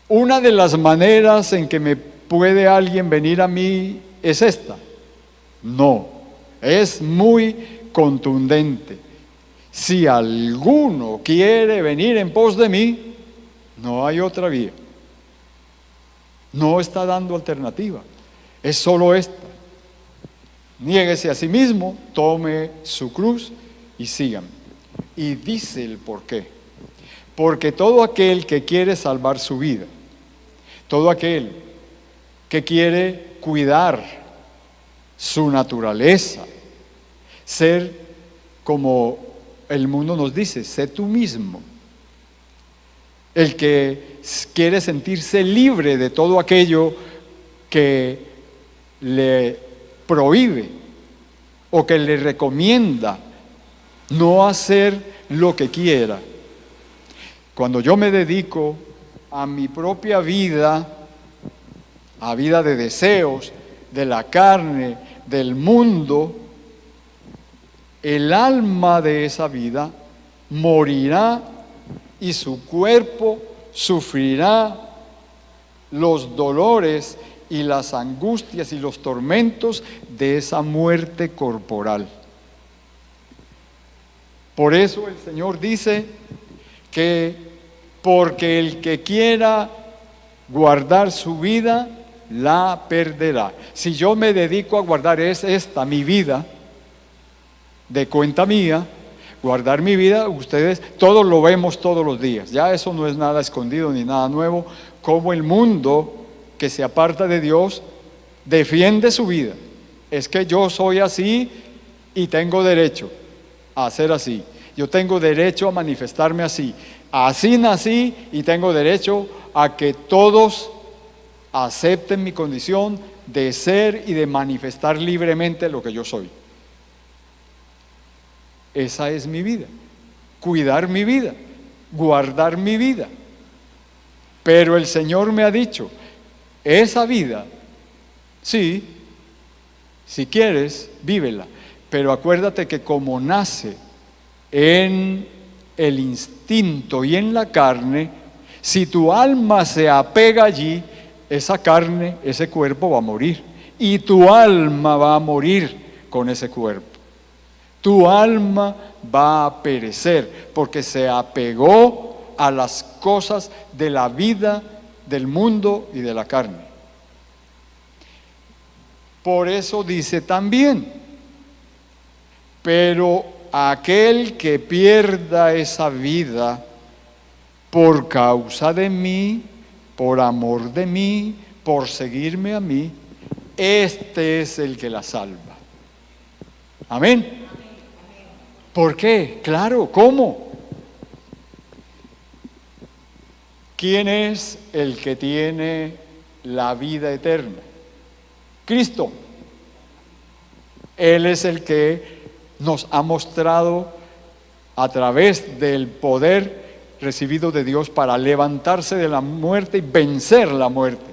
una de las maneras en que me puede alguien venir a mí es esta. No, es muy contundente. Si alguno quiere venir en pos de mí, no hay otra vía. No está dando alternativa, es solo esta. Niéguese a sí mismo, tome su cruz y sígame. Y dice el por qué. Porque todo aquel que quiere salvar su vida, todo aquel que quiere cuidar su naturaleza, ser como el mundo nos dice, sé tú mismo. El que quiere sentirse libre de todo aquello que le prohíbe o que le recomienda no hacer lo que quiera. Cuando yo me dedico a mi propia vida, a vida de deseos, de la carne, del mundo, el alma de esa vida morirá y su cuerpo sufrirá los dolores y las angustias y los tormentos de esa muerte corporal. Por eso el Señor dice que porque el que quiera guardar su vida, la perderá. Si yo me dedico a guardar mi vida, de cuenta mía, guardar mi vida, ustedes todos lo vemos todos los días. Ya eso no es nada escondido ni nada nuevo, como el mundo que se aparta de Dios defiende su vida. Es que yo soy así y tengo derecho a ser así. Yo tengo derecho a manifestarme así. Así nací y tengo derecho a que todos acepten mi condición de ser y de manifestar libremente lo que yo soy. Esa es mi vida. Cuidar mi vida, guardar mi vida. Pero el Señor me ha dicho, esa vida, sí, si quieres, vívela. Pero acuérdate que como nace en el instinto y en la carne, si tu alma se apega allí, esa carne, ese cuerpo va a morir. Y tu alma va a morir con ese cuerpo. Tu alma va a perecer porque se apegó a las cosas de la vida, del mundo y de la carne. Por eso dice también, pero aquel que pierda esa vida por causa de mí, por amor de mí, por seguirme a mí, este es el que la salva. Amén. ¿Por qué? Claro, ¿cómo? ¿Quién es el que tiene la vida eterna? Cristo. Él es el que nos ha mostrado a través del poder recibido de Dios para levantarse de la muerte y vencer la muerte.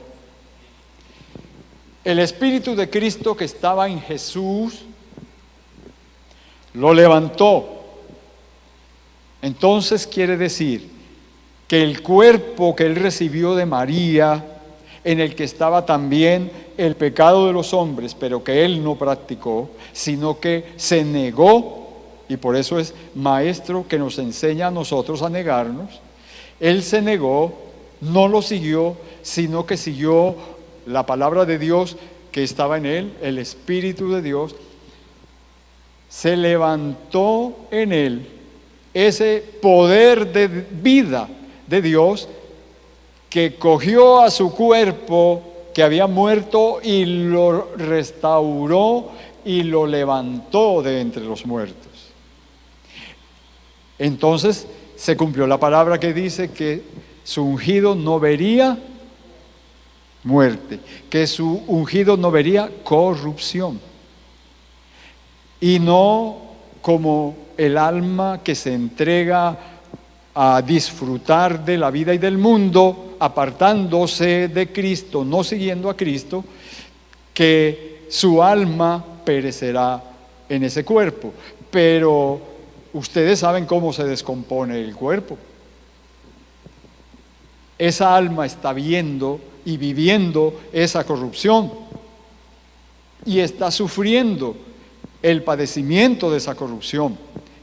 El Espíritu de Cristo que estaba en Jesús lo levantó. Entonces quiere decir que el cuerpo que él recibió de María, en el que estaba también el pecado de los hombres, pero que él no practicó, sino que se negó, y por eso es maestro que nos enseña a nosotros a negarnos. Él se negó, no lo siguió, sino que siguió la palabra de Dios que estaba en él, el Espíritu de Dios. Se levantó en él ese poder de vida de Dios que cogió a su cuerpo que había muerto y lo restauró y lo levantó de entre los muertos. Entonces se cumplió la palabra que dice que su ungido no vería muerte, que su ungido no vería corrupción. Y no como el alma que se entrega a disfrutar de la vida y del mundo, apartándose de Cristo, no siguiendo a Cristo, que su alma perecerá en ese cuerpo. Pero ustedes saben cómo se descompone el cuerpo. Esa alma está viendo y viviendo esa corrupción y está sufriendo el padecimiento de esa corrupción.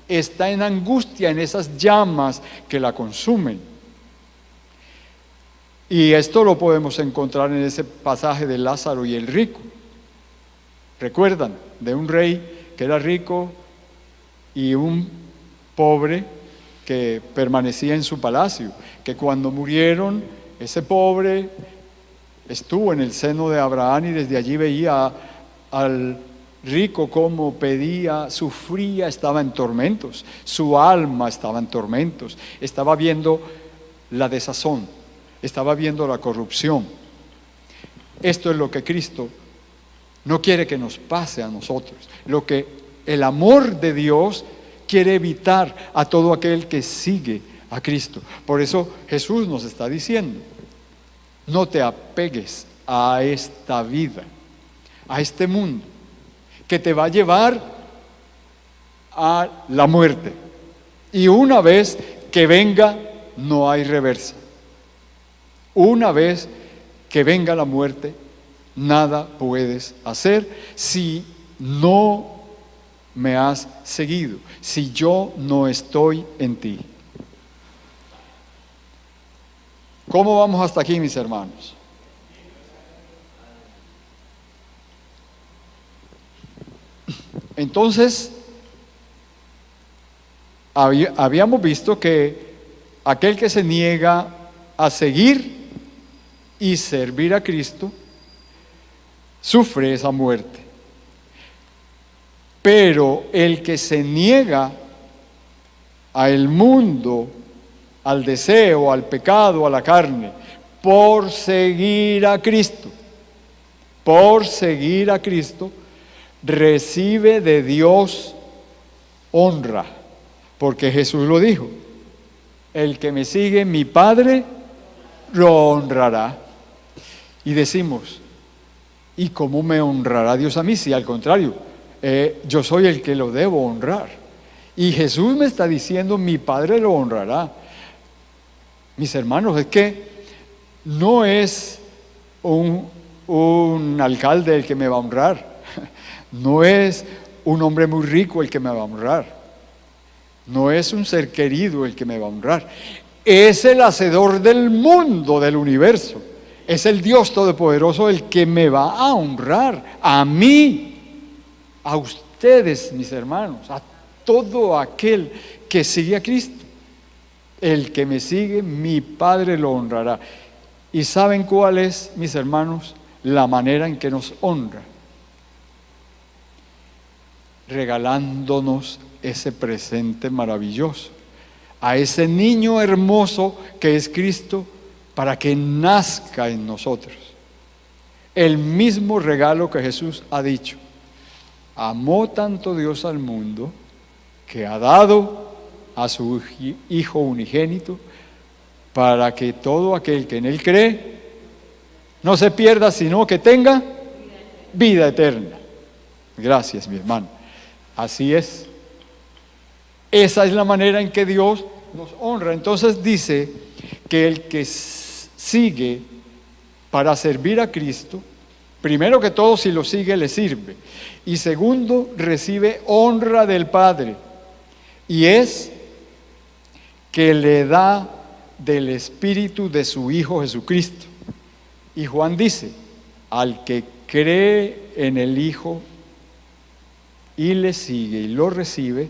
Está en angustia en esas llamas que la consumen. Y esto lo podemos encontrar en ese pasaje de Lázaro y el rico. ¿Recuerdan? De un rey que era rico y un pobre que permanecía en su palacio, que cuando murieron, ese pobre estuvo en el seno de Abraham y desde allí veía al rico como pedía, sufría, estaba en tormentos, su alma estaba en tormentos, estaba viendo la desazón, estaba viendo la corrupción. Esto es lo que Cristo no quiere que nos pase a nosotros, lo que el amor de Dios quiere evitar a todo aquel que sigue a Cristo. Por eso Jesús nos está diciendo, no te apegues a esta vida, a este mundo, que te va a llevar a la muerte. Y una vez que venga, no hay reversa. Una vez que venga la muerte, nada puedes hacer si no me has seguido, si yo no estoy en ti. ¿Cómo vamos hasta aquí, mis hermanos? Entonces, habíamos visto que aquel que se niega a seguir y servir a Cristo sufre esa muerte. Pero el que se niega al mundo, al deseo, al pecado, a la carne, por seguir a Cristo, recibe de Dios honra, porque Jesús lo dijo: el que me sigue, mi Padre lo honrará. Y decimos: ¿y cómo me honrará Dios a mí? Si al contrario, yo soy el que lo debo honrar. Y Jesús me está diciendo: mi Padre lo honrará. Mis hermanos, es que no es un alcalde el que me va a honrar, no es un hombre muy rico el que me va a honrar, no es un ser querido el que me va a honrar, es el hacedor del mundo, del universo, es el Dios Todopoderoso el que me va a honrar, a mí, a ustedes, mis hermanos, a todo aquel que sigue a Cristo. El que me sigue, mi Padre lo honrará. ¿Y saben cuál es, mis hermanos, la manera en que nos honra? Regalándonos ese presente maravilloso, a ese niño hermoso que es Cristo, para que nazca en nosotros. El mismo regalo que Jesús ha dicho: amó tanto Dios al mundo que ha dado a su Hijo unigénito, para que todo aquel que en Él cree no se pierda, sino que tenga vida eterna. Gracias, mi hermano. Así es. Esa es la manera en que Dios nos honra. Entonces dice que el que sigue para servir a Cristo, primero que todo, si lo sigue, le sirve. Y segundo, recibe honra del Padre. Y es que le da del Espíritu de su Hijo Jesucristo. Y Juan dice: al que cree en el Hijo y le sigue y lo recibe,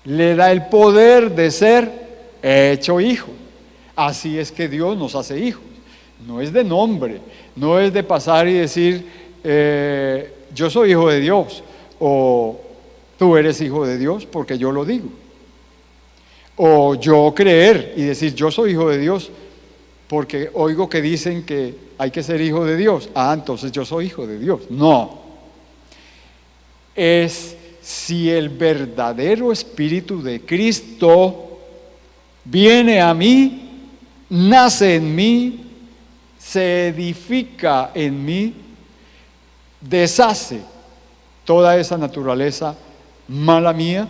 le da el poder de ser hecho hijo. Así es que Dios nos hace hijos. No es de nombre, no es de pasar y decir yo soy hijo de Dios, o tú eres hijo de Dios porque yo lo digo, o yo creer y decir yo soy hijo de Dios porque oigo que dicen que hay que ser hijo de Dios, entonces yo soy hijo de Dios. No, es si el verdadero Espíritu de Cristo viene a mí, nace en mí, se edifica en mí, deshace toda esa naturaleza mala mía,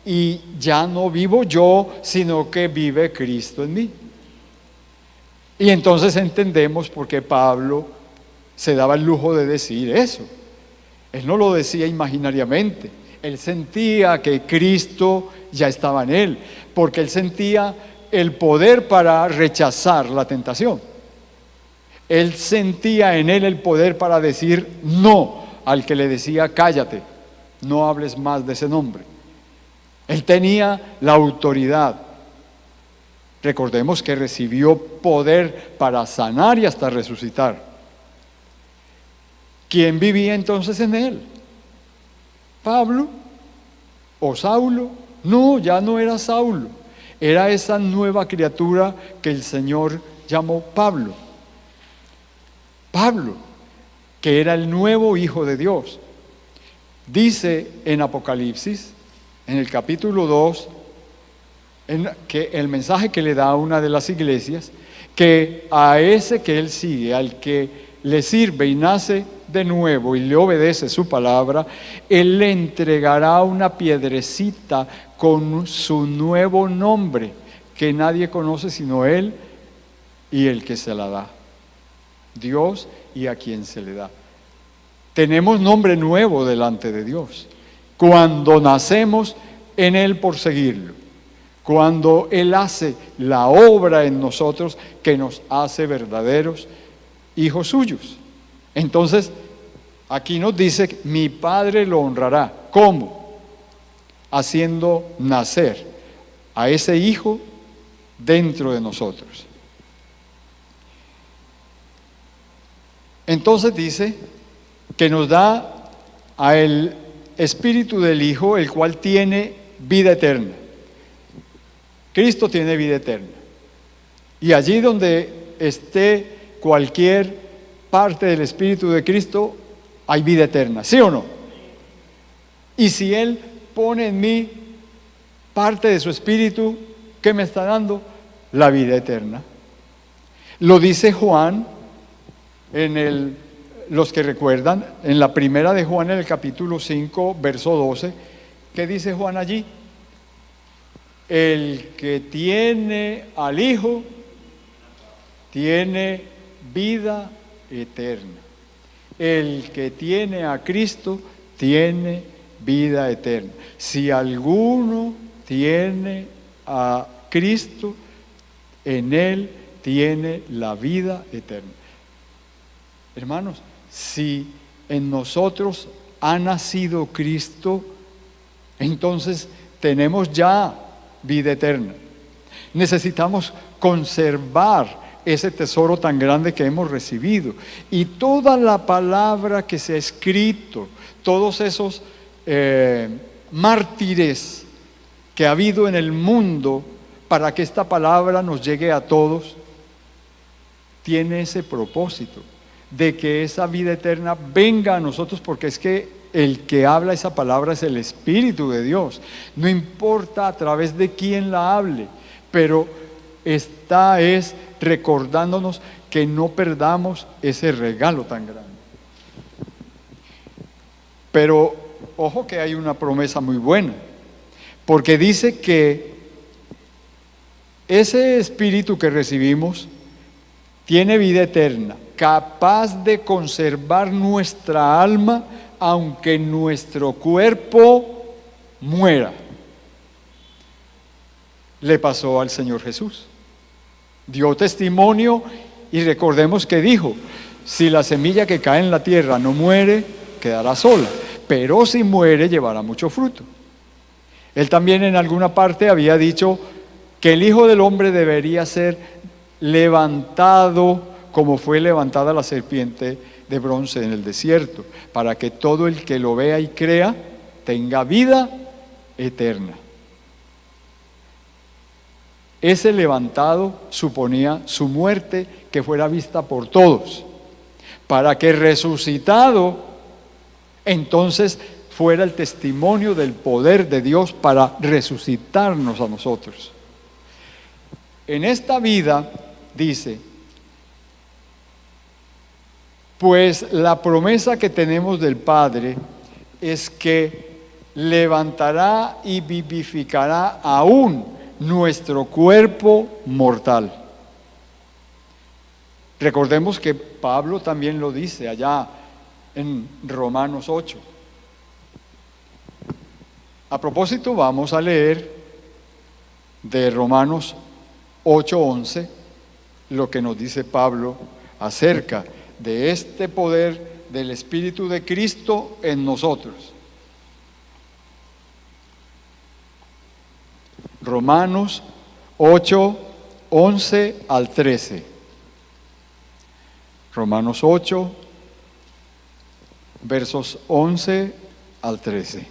y ya no vivo yo, sino que vive Cristo en mí. Y entonces entendemos por qué Pablo se daba el lujo de decir eso. Él no lo decía imaginariamente, él sentía que Cristo ya estaba en él, porque él sentía el poder para rechazar la tentación. Él sentía en él el poder para decir no al que le decía cállate, no hables más de ese nombre. Él tenía la autoridad. Recordemos que recibió poder para sanar y hasta resucitar. ¿Quién vivía entonces en él? ¿Pablo o Saulo? No, ya no era Saulo. Era esa nueva criatura que el Señor llamó Pablo. Pablo, que era el nuevo Hijo de Dios. Dice en Apocalipsis, en el capítulo 2, que el mensaje que le da a una de las iglesias, que a ese que él sigue, al que le sirve y nace de nuevo y le obedece su palabra, él le entregará una piedrecita con su nuevo nombre, que nadie conoce sino él y el que se la da. Dios y a quien se le da. Tenemos nombre nuevo delante de Dios. Cuando nacemos en Él por seguirlo. Cuando Él hace la obra en nosotros que nos hace verdaderos hijos suyos. Entonces, aquí nos dice, mi Padre lo honrará. ¿Cómo? Haciendo nacer a ese hijo dentro de nosotros. Entonces dice que nos da a el Espíritu del Hijo, el cual tiene vida eterna. Cristo tiene vida eterna. Y allí donde esté cualquier parte del Espíritu de Cristo, hay vida eterna, ¿sí o no? Y si Él pone en mí parte de su Espíritu, ¿qué me está dando? La vida eterna. Lo dice Juan, los que recuerdan, en la primera de Juan, en el capítulo 5, verso 12, ¿qué dice Juan allí? El que tiene al Hijo, tiene vida eterna. El que tiene a Cristo, tiene vida eterna. Si alguno tiene a Cristo, en Él tiene la vida eterna. Hermanos, si en nosotros ha nacido Cristo, entonces tenemos ya vida eterna. Necesitamos conservar ese tesoro tan grande que hemos recibido. Y toda la palabra que se ha escrito, todos esos mártires que ha habido en el mundo para que esta palabra nos llegue a todos, tiene ese propósito de que esa vida eterna venga a nosotros, porque es que el que habla esa palabra es el Espíritu de Dios. No importa a través de quién la hable, pero esta es recordándonos que no perdamos ese regalo tan grande. Pero ojo que hay una promesa muy buena, porque dice que ese Espíritu que recibimos tiene vida eterna, capaz de conservar nuestra alma aunque nuestro cuerpo muera. Le pasó al Señor Jesús. Dio testimonio y recordemos que dijo, si la semilla que cae en la tierra no muere, quedará sola, pero si muere, llevará mucho fruto. Él también en alguna parte había dicho que el Hijo del Hombre debería ser levantado como fue levantada la serpiente de bronce en el desierto, para que todo el que lo vea y crea tenga vida eterna. Ese levantado suponía su muerte, que fuera vista por todos, para que resucitado entonces fuera el testimonio del poder de Dios para resucitarnos a nosotros. En esta vida, dice, pues la promesa que tenemos del Padre es que levantará y vivificará aún nuestro cuerpo mortal. Recordemos que Pablo también lo dice allá en Romanos 8. A propósito, vamos a leer de Romanos 8:11 lo que nos dice Pablo acerca de este poder del Espíritu de Cristo en nosotros. Romanos 8:11 al 13. Romanos 8, versos 11 al 13.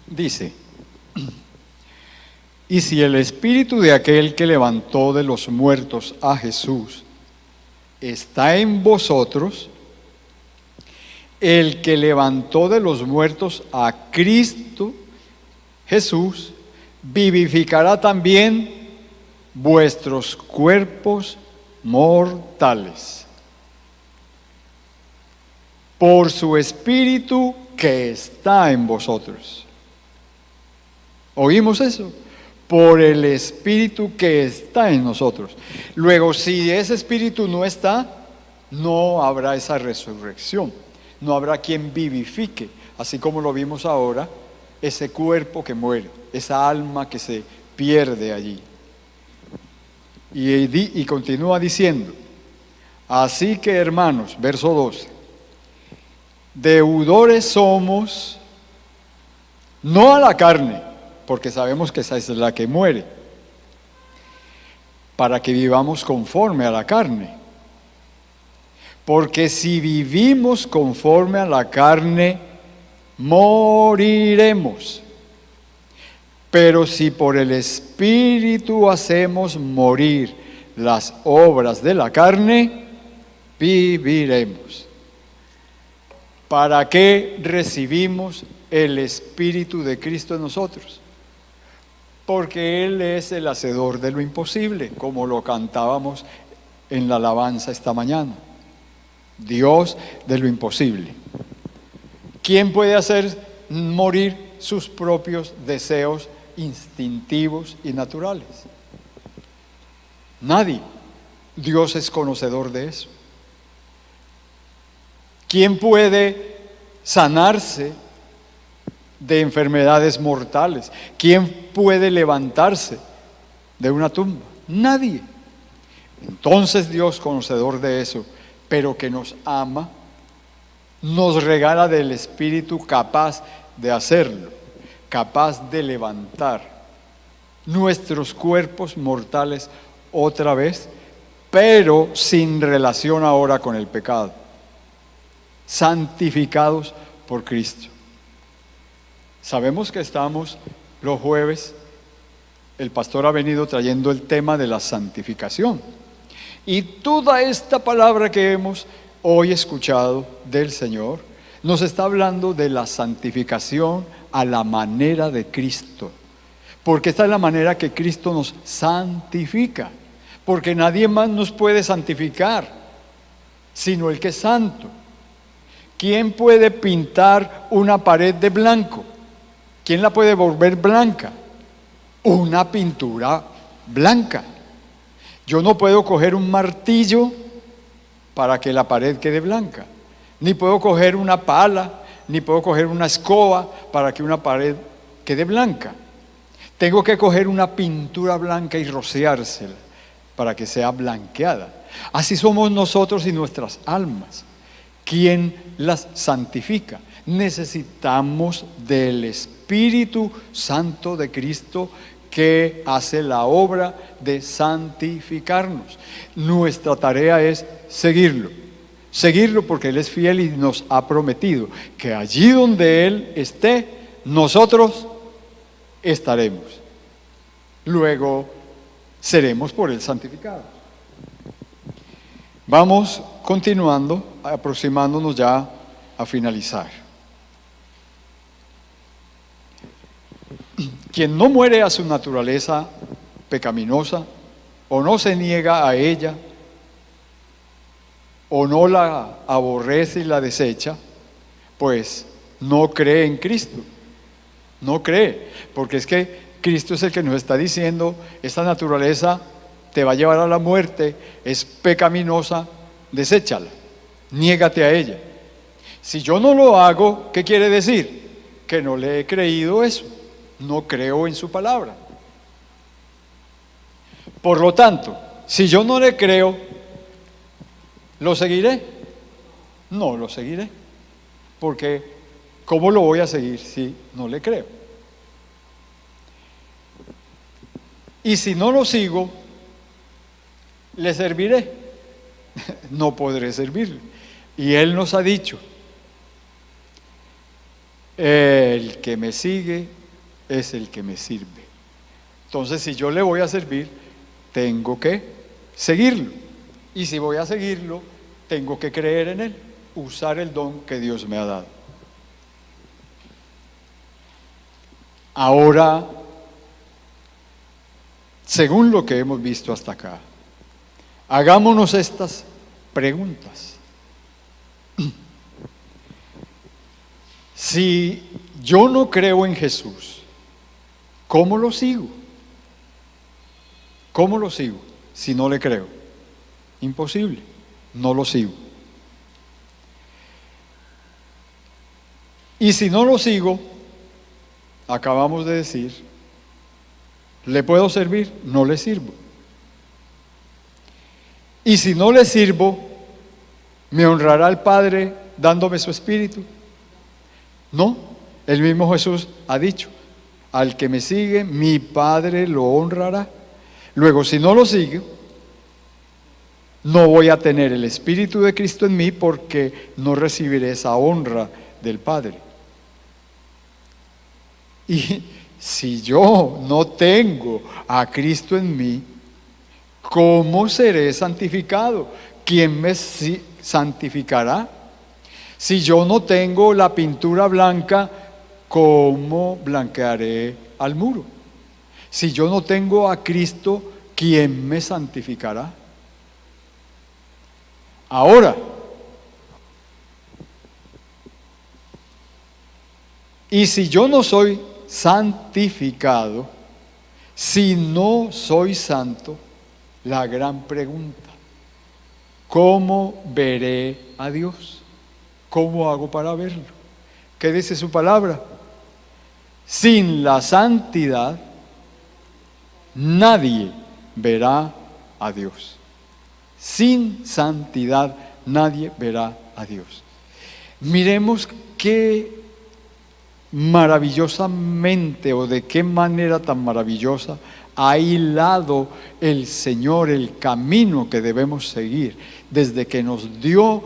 Dice, y si el espíritu de aquel que levantó de los muertos a Jesús está en vosotros, el que levantó de los muertos a Cristo Jesús vivificará también vuestros cuerpos mortales por su Espíritu que está en vosotros. ¿Oímos eso? Por el Espíritu que está en nosotros. Luego, si ese Espíritu no está, no habrá esa resurrección. No habrá quien vivifique, así como lo vimos ahora, ese cuerpo que muere, esa alma que se pierde allí. Y continúa diciendo, así que hermanos, verso 12, deudores somos, no a la carne, porque sabemos que esa es la que muere, para que vivamos conforme a la carne. Porque si vivimos conforme a la carne, moriremos. Pero si por el Espíritu hacemos morir las obras de la carne, viviremos. ¿Para qué recibimos el Espíritu de Cristo en nosotros? Porque Él es el hacedor de lo imposible, como lo cantábamos en la alabanza esta mañana. Dios de lo imposible. ¿Quién puede hacer morir sus propios deseos instintivos y naturales? Nadie. Dios es conocedor de eso. ¿Quién puede sanarse de enfermedades mortales? ¿Quién puede levantarse de una tumba? Nadie. Entonces Dios, conocedor de eso, pero que nos ama, nos regala del Espíritu capaz de hacerlo, capaz de levantar nuestros cuerpos mortales otra vez, pero sin relación ahora con el pecado, santificados por Cristo. Sabemos que estamos los jueves, el pastor ha venido trayendo el tema de la santificación. Y toda esta palabra que hemos hoy escuchado del Señor nos está hablando de la santificación a la manera de Cristo. Porque esta es la manera que Cristo nos santifica. Porque nadie más nos puede santificar, sino el que es santo. ¿Quién puede pintar una pared de blanco? ¿Quién la puede volver blanca? Una pintura blanca. Yo no puedo coger un martillo para que la pared quede blanca, ni puedo coger una pala, ni puedo coger una escoba para que una pared quede blanca. Tengo que coger una pintura blanca y rociársela para que sea blanqueada. Así somos nosotros y nuestras almas. ¿Quién las santifica? Necesitamos del Espíritu Santo de Cristo que hace la obra de santificarnos. Nuestra tarea es seguirlo porque Él es fiel y nos ha prometido que allí donde Él esté, nosotros estaremos. Luego seremos por Él santificados. Vamos continuando, aproximándonos ya a finalizar. Quien no muere a su naturaleza pecaminosa, o no se niega a ella, o no la aborrece y la desecha, pues no cree en Cristo. No cree, porque es que Cristo es el que nos está diciendo, esta naturaleza te va a llevar a la muerte, es pecaminosa, deséchala, niégate a ella. Si yo no lo hago, ¿qué quiere decir? Que no le he creído eso. No creo en su palabra. Por lo tanto, si yo no le creo, ¿lo seguiré? No lo seguiré. Porque ¿cómo lo voy a seguir si no le creo? Y si no lo sigo, ¿le serviré? No podré servirle. Y Él nos ha dicho, el que me sigue es el que me sirve. Entonces, si yo le voy a servir, tengo que seguirlo. Y si voy a seguirlo, tengo que creer en Él, usar el don que Dios me ha dado. Ahora, según lo que hemos visto hasta acá, hagámonos estas preguntas. Si yo no creo en Jesús, ¿cómo lo sigo? ¿Cómo lo sigo si no le creo? Imposible, no lo sigo. Y si no lo sigo, acabamos de decir, ¿le puedo servir? No le sirvo. Y si no le sirvo, ¿me honrará el Padre dándome su Espíritu? No, el mismo Jesús ha dicho, al que me sigue, mi Padre lo honrará. Luego, si no lo sigo, no voy a tener el Espíritu de Cristo en mí porque no recibiré esa honra del Padre. Y si yo no tengo a Cristo en mí, ¿cómo seré santificado? ¿Quién me santificará? Si yo no tengo la pintura blanca, ¿cómo blanquearé al muro? Si yo no tengo a Cristo, ¿quién me santificará? Ahora, y si yo no soy santificado, si no soy santo, la gran pregunta, ¿cómo veré a Dios? ¿Cómo hago para verlo? ¿Qué dice su palabra? Sin la santidad, nadie verá a Dios. Sin santidad, nadie verá a Dios. Miremos qué maravillosamente, o de qué manera tan maravillosa ha hilado el Señor el camino que debemos seguir, desde que nos dio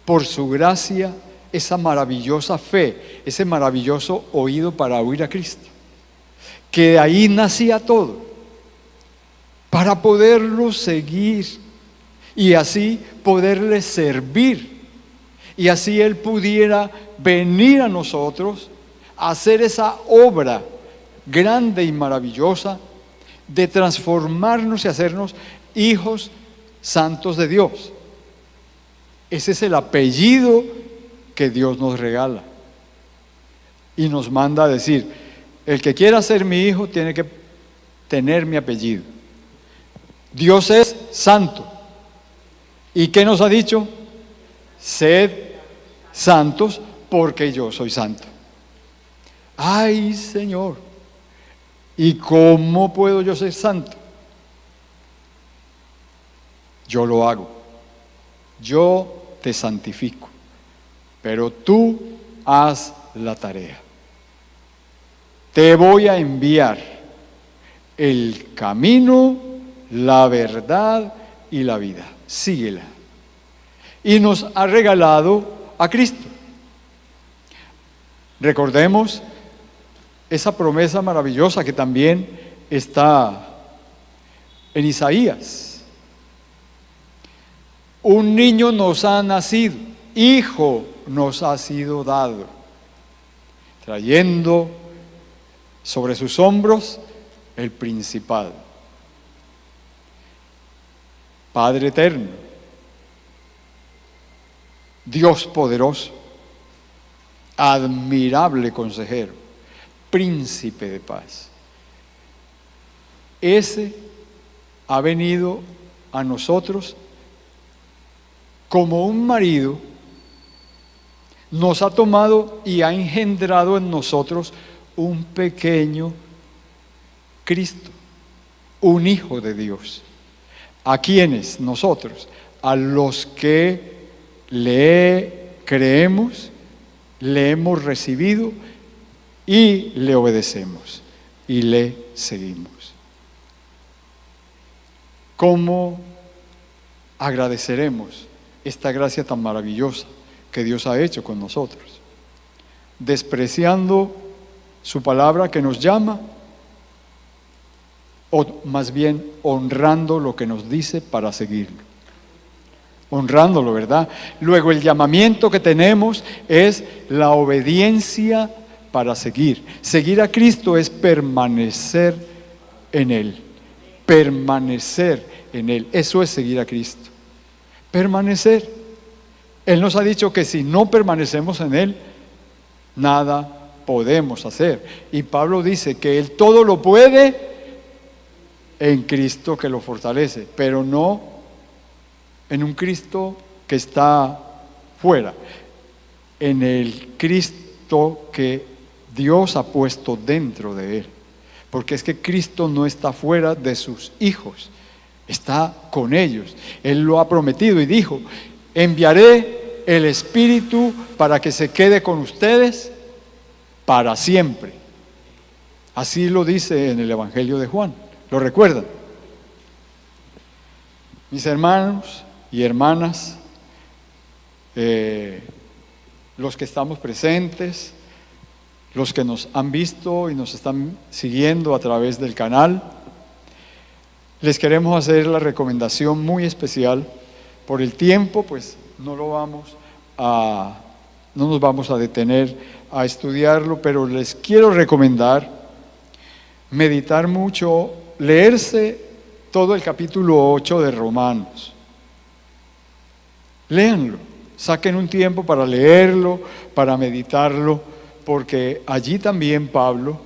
por su gracia esa maravillosa fe, ese maravilloso oído para oír a Cristo, que de ahí nacía todo, para poderlo seguir y así poderle servir, y así Él pudiera venir a nosotros a hacer esa obra grande y maravillosa de transformarnos y hacernos hijos santos de Dios. Ese es el apellido que Dios nos regala y nos manda a decir, el que quiera ser mi hijo tiene que tener mi apellido. Dios es santo. ¿Y qué nos ha dicho? Sed santos porque yo soy santo. Ay, Señor, ¿y cómo puedo yo ser santo? Yo lo hago. Yo te santifico, pero tú haz la tarea. Te voy a enviar el camino, la verdad y la vida. Síguela. Y nos ha regalado a Cristo. Recordemos esa promesa maravillosa que también está en Isaías. Un niño nos ha nacido, hijo nos ha sido dado, trayendo sobre sus hombros el principado. Padre eterno, Dios poderoso, admirable consejero, príncipe de paz. Ese ha venido a nosotros como un marido, nos ha tomado y ha engendrado en nosotros un pequeño Cristo, un hijo de Dios. ¿A quiénes? Nosotros, a los que le creemos, le hemos recibido y le obedecemos y le seguimos. ¿Cómo agradeceremos esta gracia tan maravillosa que Dios ha hecho con nosotros? Despreciando su palabra que nos llama, o más bien honrando lo que nos dice para seguirlo. Honrándolo, ¿verdad? Luego el llamamiento que tenemos es la obediencia para seguir. Seguir a Cristo es permanecer en Él. Permanecer en Él. Eso es seguir a Cristo. Permanecer. Él nos ha dicho que si no permanecemos en Él, nada podemos hacer. Y Pablo dice que Él todo lo puede en Cristo que lo fortalece, pero no en un Cristo que está fuera, en el Cristo que Dios ha puesto dentro de Él. Porque es que Cristo no está fuera de sus hijos, está con ellos. Él lo ha prometido y dijo: enviaré el Espíritu para que se quede con ustedes para siempre. Así lo dice en el Evangelio de Juan. ¿Lo recuerdan? Mis hermanos y hermanas, los que estamos presentes, los que nos han visto y nos están siguiendo a través del canal, les queremos hacer la recomendación muy especial. Por el tiempo, pues no nos vamos a detener a estudiarlo, pero les quiero recomendar meditar mucho, leerse todo el capítulo 8 de Romanos. Léanlo, saquen un tiempo para leerlo, para meditarlo, porque allí también Pablo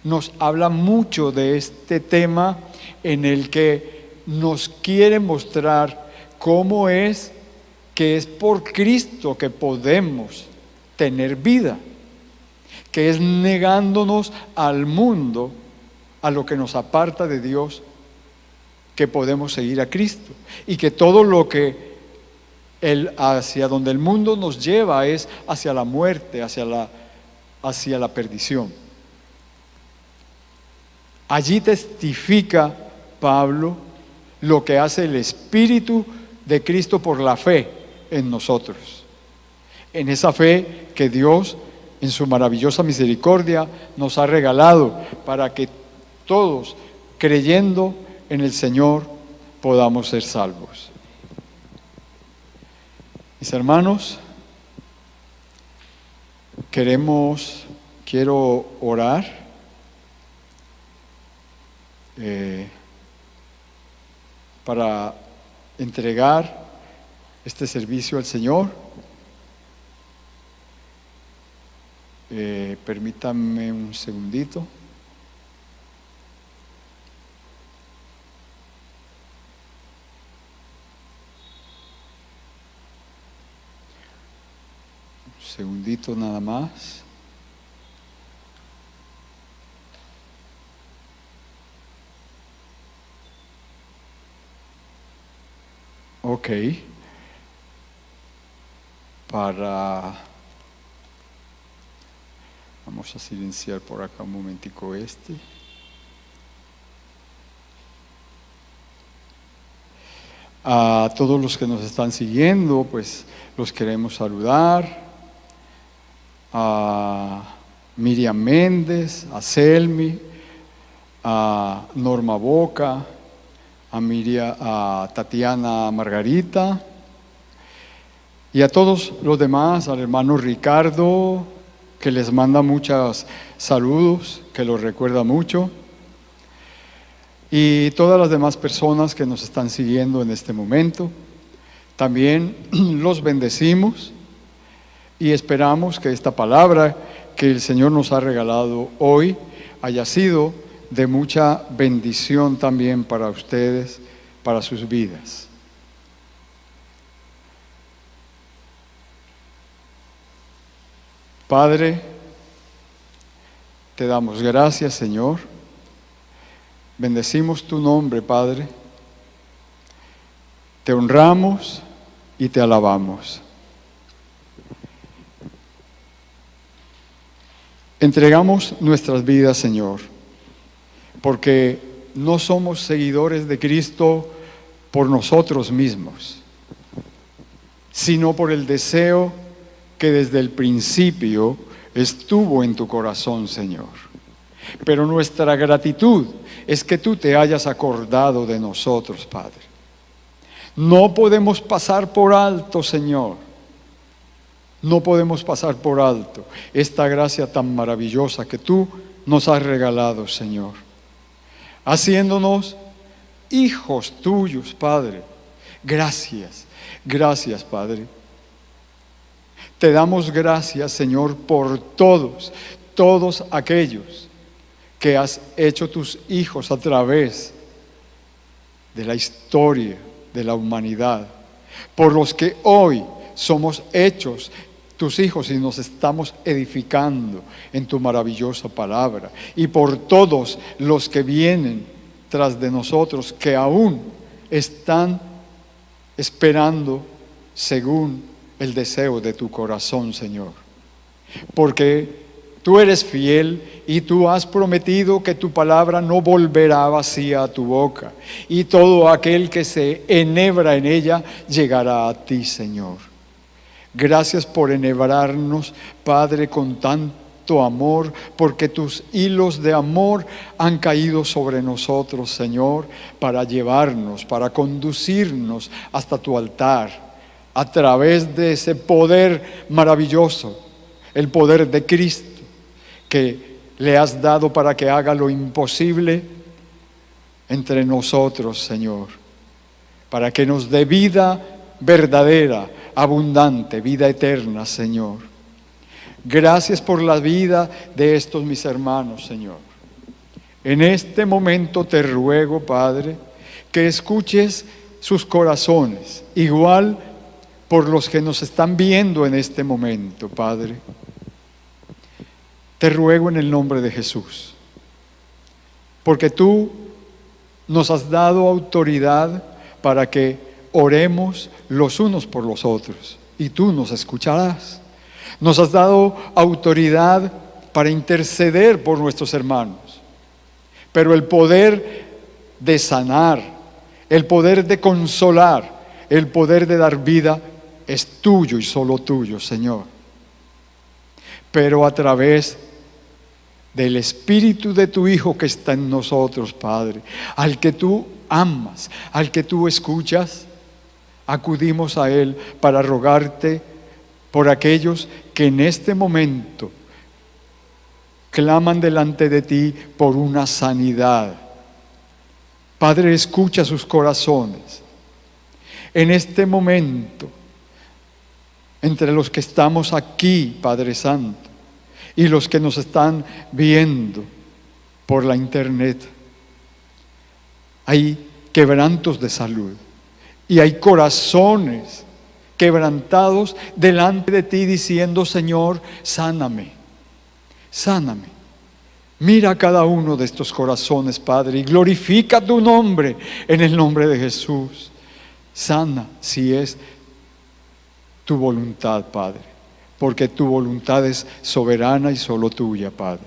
nos habla mucho de este tema en el que nos quiere mostrar cómo es que es por Cristo que podemos tener vida, que es negándonos al mundo, a lo que nos aparta de Dios, que podemos seguir a Cristo, y que todo lo que hacia donde el mundo nos lleva es hacia la muerte, hacia la perdición. Allí testifica Pablo lo que hace el Espíritu de Cristo por la fe en nosotros, en esa fe que Dios en su maravillosa misericordia nos ha regalado para que todos, creyendo en el Señor, podamos ser salvos. Mis hermanos, quiero orar para entregar este servicio al Señor. Permítanme un segundito. Un segundito nada más. Ok. Vamos a silenciar por acá un momentico este. A todos los que nos están siguiendo, pues los queremos saludar. A Miriam Méndez, a Selmi, a Norma Boca, a Tatiana Margarita y a todos los demás, al hermano Ricardo, que les manda muchos saludos, que los recuerda mucho, y todas las demás personas que nos están siguiendo en este momento. También los bendecimos y esperamos que esta palabra que el Señor nos ha regalado hoy haya sido de mucha bendición también para ustedes, para sus vidas. Padre, te damos gracias, Señor. Bendecimos tu nombre, Padre. Te honramos y te alabamos. Entregamos nuestras vidas, Señor, porque no somos seguidores de Cristo por nosotros mismos, sino por el deseo que desde el principio estuvo en tu corazón, Señor. Pero nuestra gratitud es que tú te hayas acordado de nosotros, Padre. No podemos pasar por alto, Señor. No podemos pasar por alto esta gracia tan maravillosa que tú nos has regalado, Señor, haciéndonos hijos tuyos, Padre. Gracias, gracias, Padre. Te damos gracias, Señor, por todos aquellos que has hecho tus hijos a través de la historia de la humanidad, por los que hoy somos hechos tus hijos y nos estamos edificando en tu maravillosa palabra, y por todos los que vienen tras de nosotros, que aún están esperando según el deseo de tu corazón, Señor. Porque tú eres fiel y tú has prometido que tu palabra no volverá vacía a tu boca, y todo aquel que se enhebra en ella llegará a ti, Señor. Gracias por enhebrarnos, Padre, con tanto amor, porque tus hilos de amor han caído sobre nosotros, Señor, para llevarnos, para conducirnos hasta tu altar, a través de ese poder maravilloso, el poder de Cristo, que le has dado para que haga lo imposible entre nosotros, Señor, para que nos dé vida verdadera, abundante, vida eterna, Señor. Gracias por la vida de estos mis hermanos, Señor. En este momento te ruego, Padre, que escuches sus corazones, igual por los que nos están viendo en este momento, Padre. Te ruego en el nombre de Jesús, porque tú nos has dado autoridad para que oremos los unos por los otros, y tú nos escucharás. Nos has dado autoridad para interceder por nuestros hermanos, pero el poder de sanar, el poder de consolar, el poder de dar vida es tuyo y solo tuyo, Señor. Pero a través del Espíritu de tu Hijo que está en nosotros, Padre, al que tú amas, al que tú escuchas, acudimos a Él para rogarte por aquellos que en este momento claman delante de ti por una sanidad. Padre, escucha sus corazones. En este momento, entre los que estamos aquí, Padre Santo, y los que nos están viendo por la internet, hay quebrantos de salud y hay corazones quebrantados delante de ti diciendo: Señor, sáname, sáname. Mira a cada uno de estos corazones, Padre, y glorifica tu nombre en el nombre de Jesús. Sana si es tu voluntad, Padre, porque tu voluntad es soberana y solo tuya, Padre.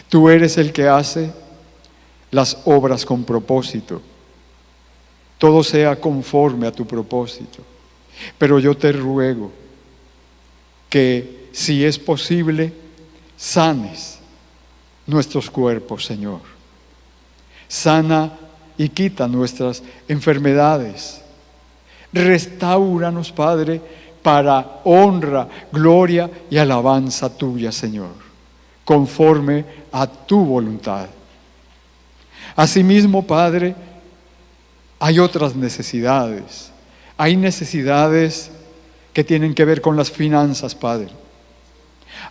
Tú eres el que hace las obras con propósito. Todo sea conforme a tu propósito. Pero yo te ruego que, si es posible, sanes nuestros cuerpos, Señor. Sana y quita nuestras enfermedades. Restáuranos, Padre, para honra, gloria y alabanza tuya, Señor, conforme a tu voluntad. Asimismo, Padre, hay otras necesidades. Hay necesidades que tienen que ver con las finanzas, Padre.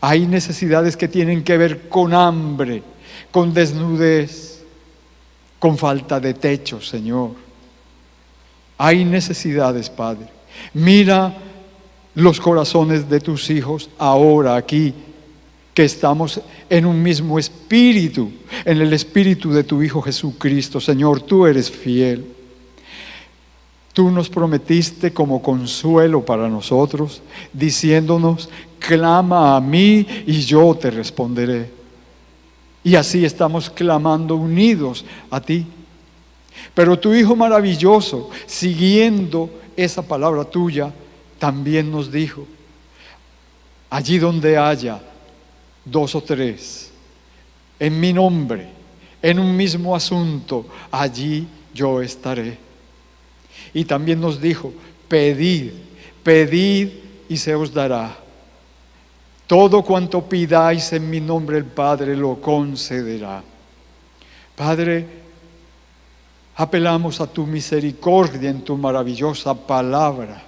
Hay necesidades que tienen que ver con hambre, con desnudez, con falta de techo, Señor. Hay necesidades, Padre. Mira los corazones de tus hijos ahora aquí, que estamos en un mismo espíritu, en el espíritu de tu Hijo Jesucristo. Señor, tú eres fiel. Tú nos prometiste como consuelo para nosotros, diciéndonos: clama a mí y yo te responderé. Y así estamos clamando unidos a ti. Pero tu Hijo maravilloso, siguiendo esa palabra tuya, también nos dijo: allí donde haya 2 o 3 en mi nombre, en un mismo asunto, allí yo estaré. Y también nos dijo: pedid, pedid y se os dará. Todo cuanto pidáis en mi nombre, el Padre lo concederá. Padre, apelamos a tu misericordia en tu maravillosa palabra.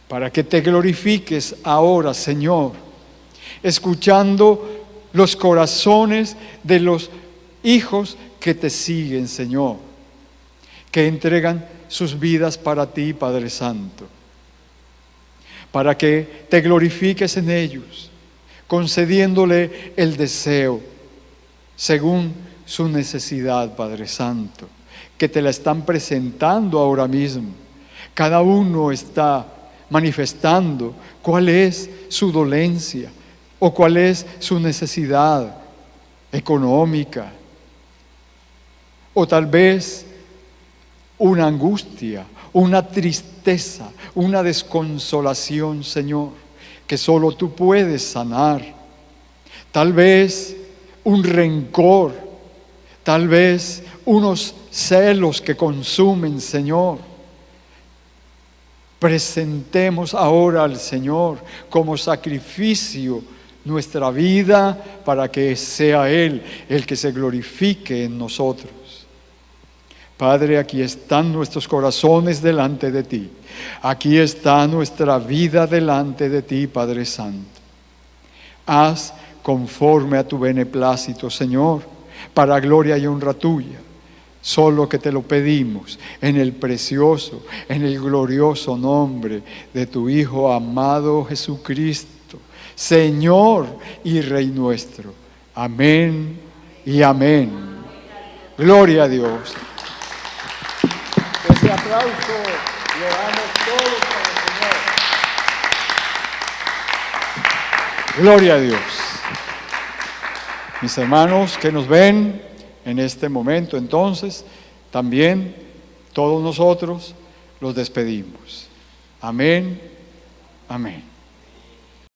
para que te glorifiques ahora, Señor, escuchando los corazones de los hijos que te siguen, Señor, que entregan sus vidas para ti, Padre Santo, para que te glorifiques en ellos, concediéndole el deseo según su necesidad, Padre Santo, que te la están presentando ahora mismo. Cada uno está manifestando cuál es su dolencia o cuál es su necesidad económica, o tal vez una angustia, una tristeza, una desconsolación, Señor, que solo tú puedes sanar. Tal vez un rencor, tal vez unos celos que consumen, Señor. Presentemos ahora al Señor como sacrificio nuestra vida para que sea Él el que se glorifique en nosotros. Padre, aquí están nuestros corazones delante de ti. Aquí está nuestra vida delante de ti, Padre Santo. Haz conforme a tu beneplácito, Señor, para gloria y honra tuya. Solo que te lo pedimos en el precioso, en el glorioso nombre de tu Hijo amado Jesucristo, Señor y Rey nuestro. Amén y amén. Gloria a Dios. Ese aplauso lo damos todos para el Señor. Gloria a Dios. Mis hermanos que nos ven en este momento, entonces, también todos nosotros los despedimos. Amén, amén.